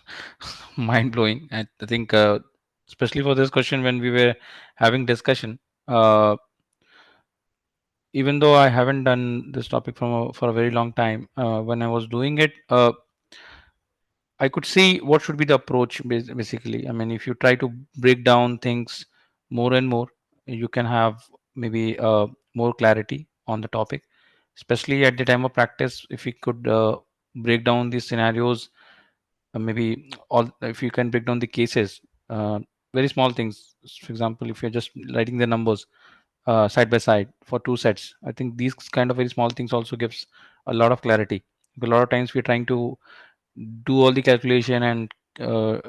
mind blowing. I think, especially for this question when we were having discussion. Even though I haven't done this topic for a very long time, when I was doing it, I could see what should be the approach basically. I mean, if you try to break down things more and more, you can have maybe more clarity on the topic, especially at the time of practice. If we could break down these scenarios, maybe all, if you can break down the cases, uh, very small things. For example, if you're just writing the numbers side by side for two sets, I think these kind of very small things also gives a lot of clarity. A lot of times we're trying to do all the calculation and uh,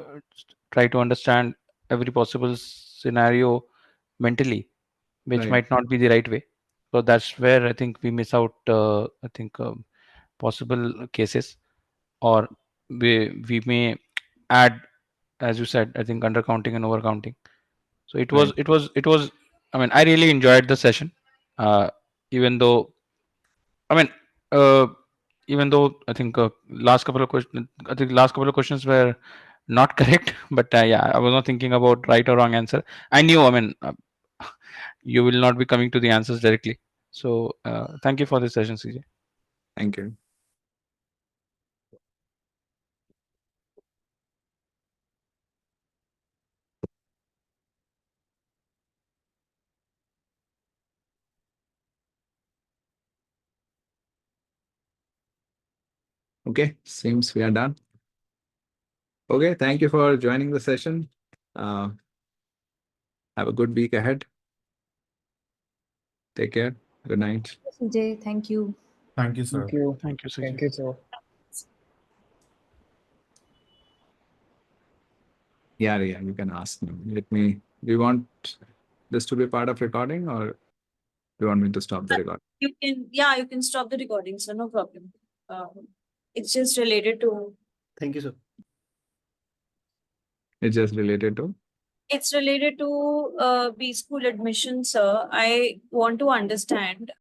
try to understand every possible scenario mentally, which Right. might not be the right way. So that's where I think we miss out. I think possible cases, or we may add, as you said, I think undercounting and overcounting. So Right. it was. I mean, I really enjoyed the session, uh, even though I mean, uh, even though I think last couple of questions, I think last couple of questions were not correct, but yeah, I was not thinking about right or wrong answer. I knew, I mean, you will not be coming to the answers directly. So thank you for this session, CJ. Thank you. Okay, seems we are done. Okay, thank you for joining the session. Have a good week ahead. Take care. Good night. Sanjay, thank you. Thank you, sir. Thank you. Thank you, CJ. Thank you, sir. Yeah, you can ask me. Do you want this to be part of recording, or do you want me to stop the recording? You can stop the recording, so no problem. It's just related to Thank you, sir. It's just related to. B school admission, sir. I want to understand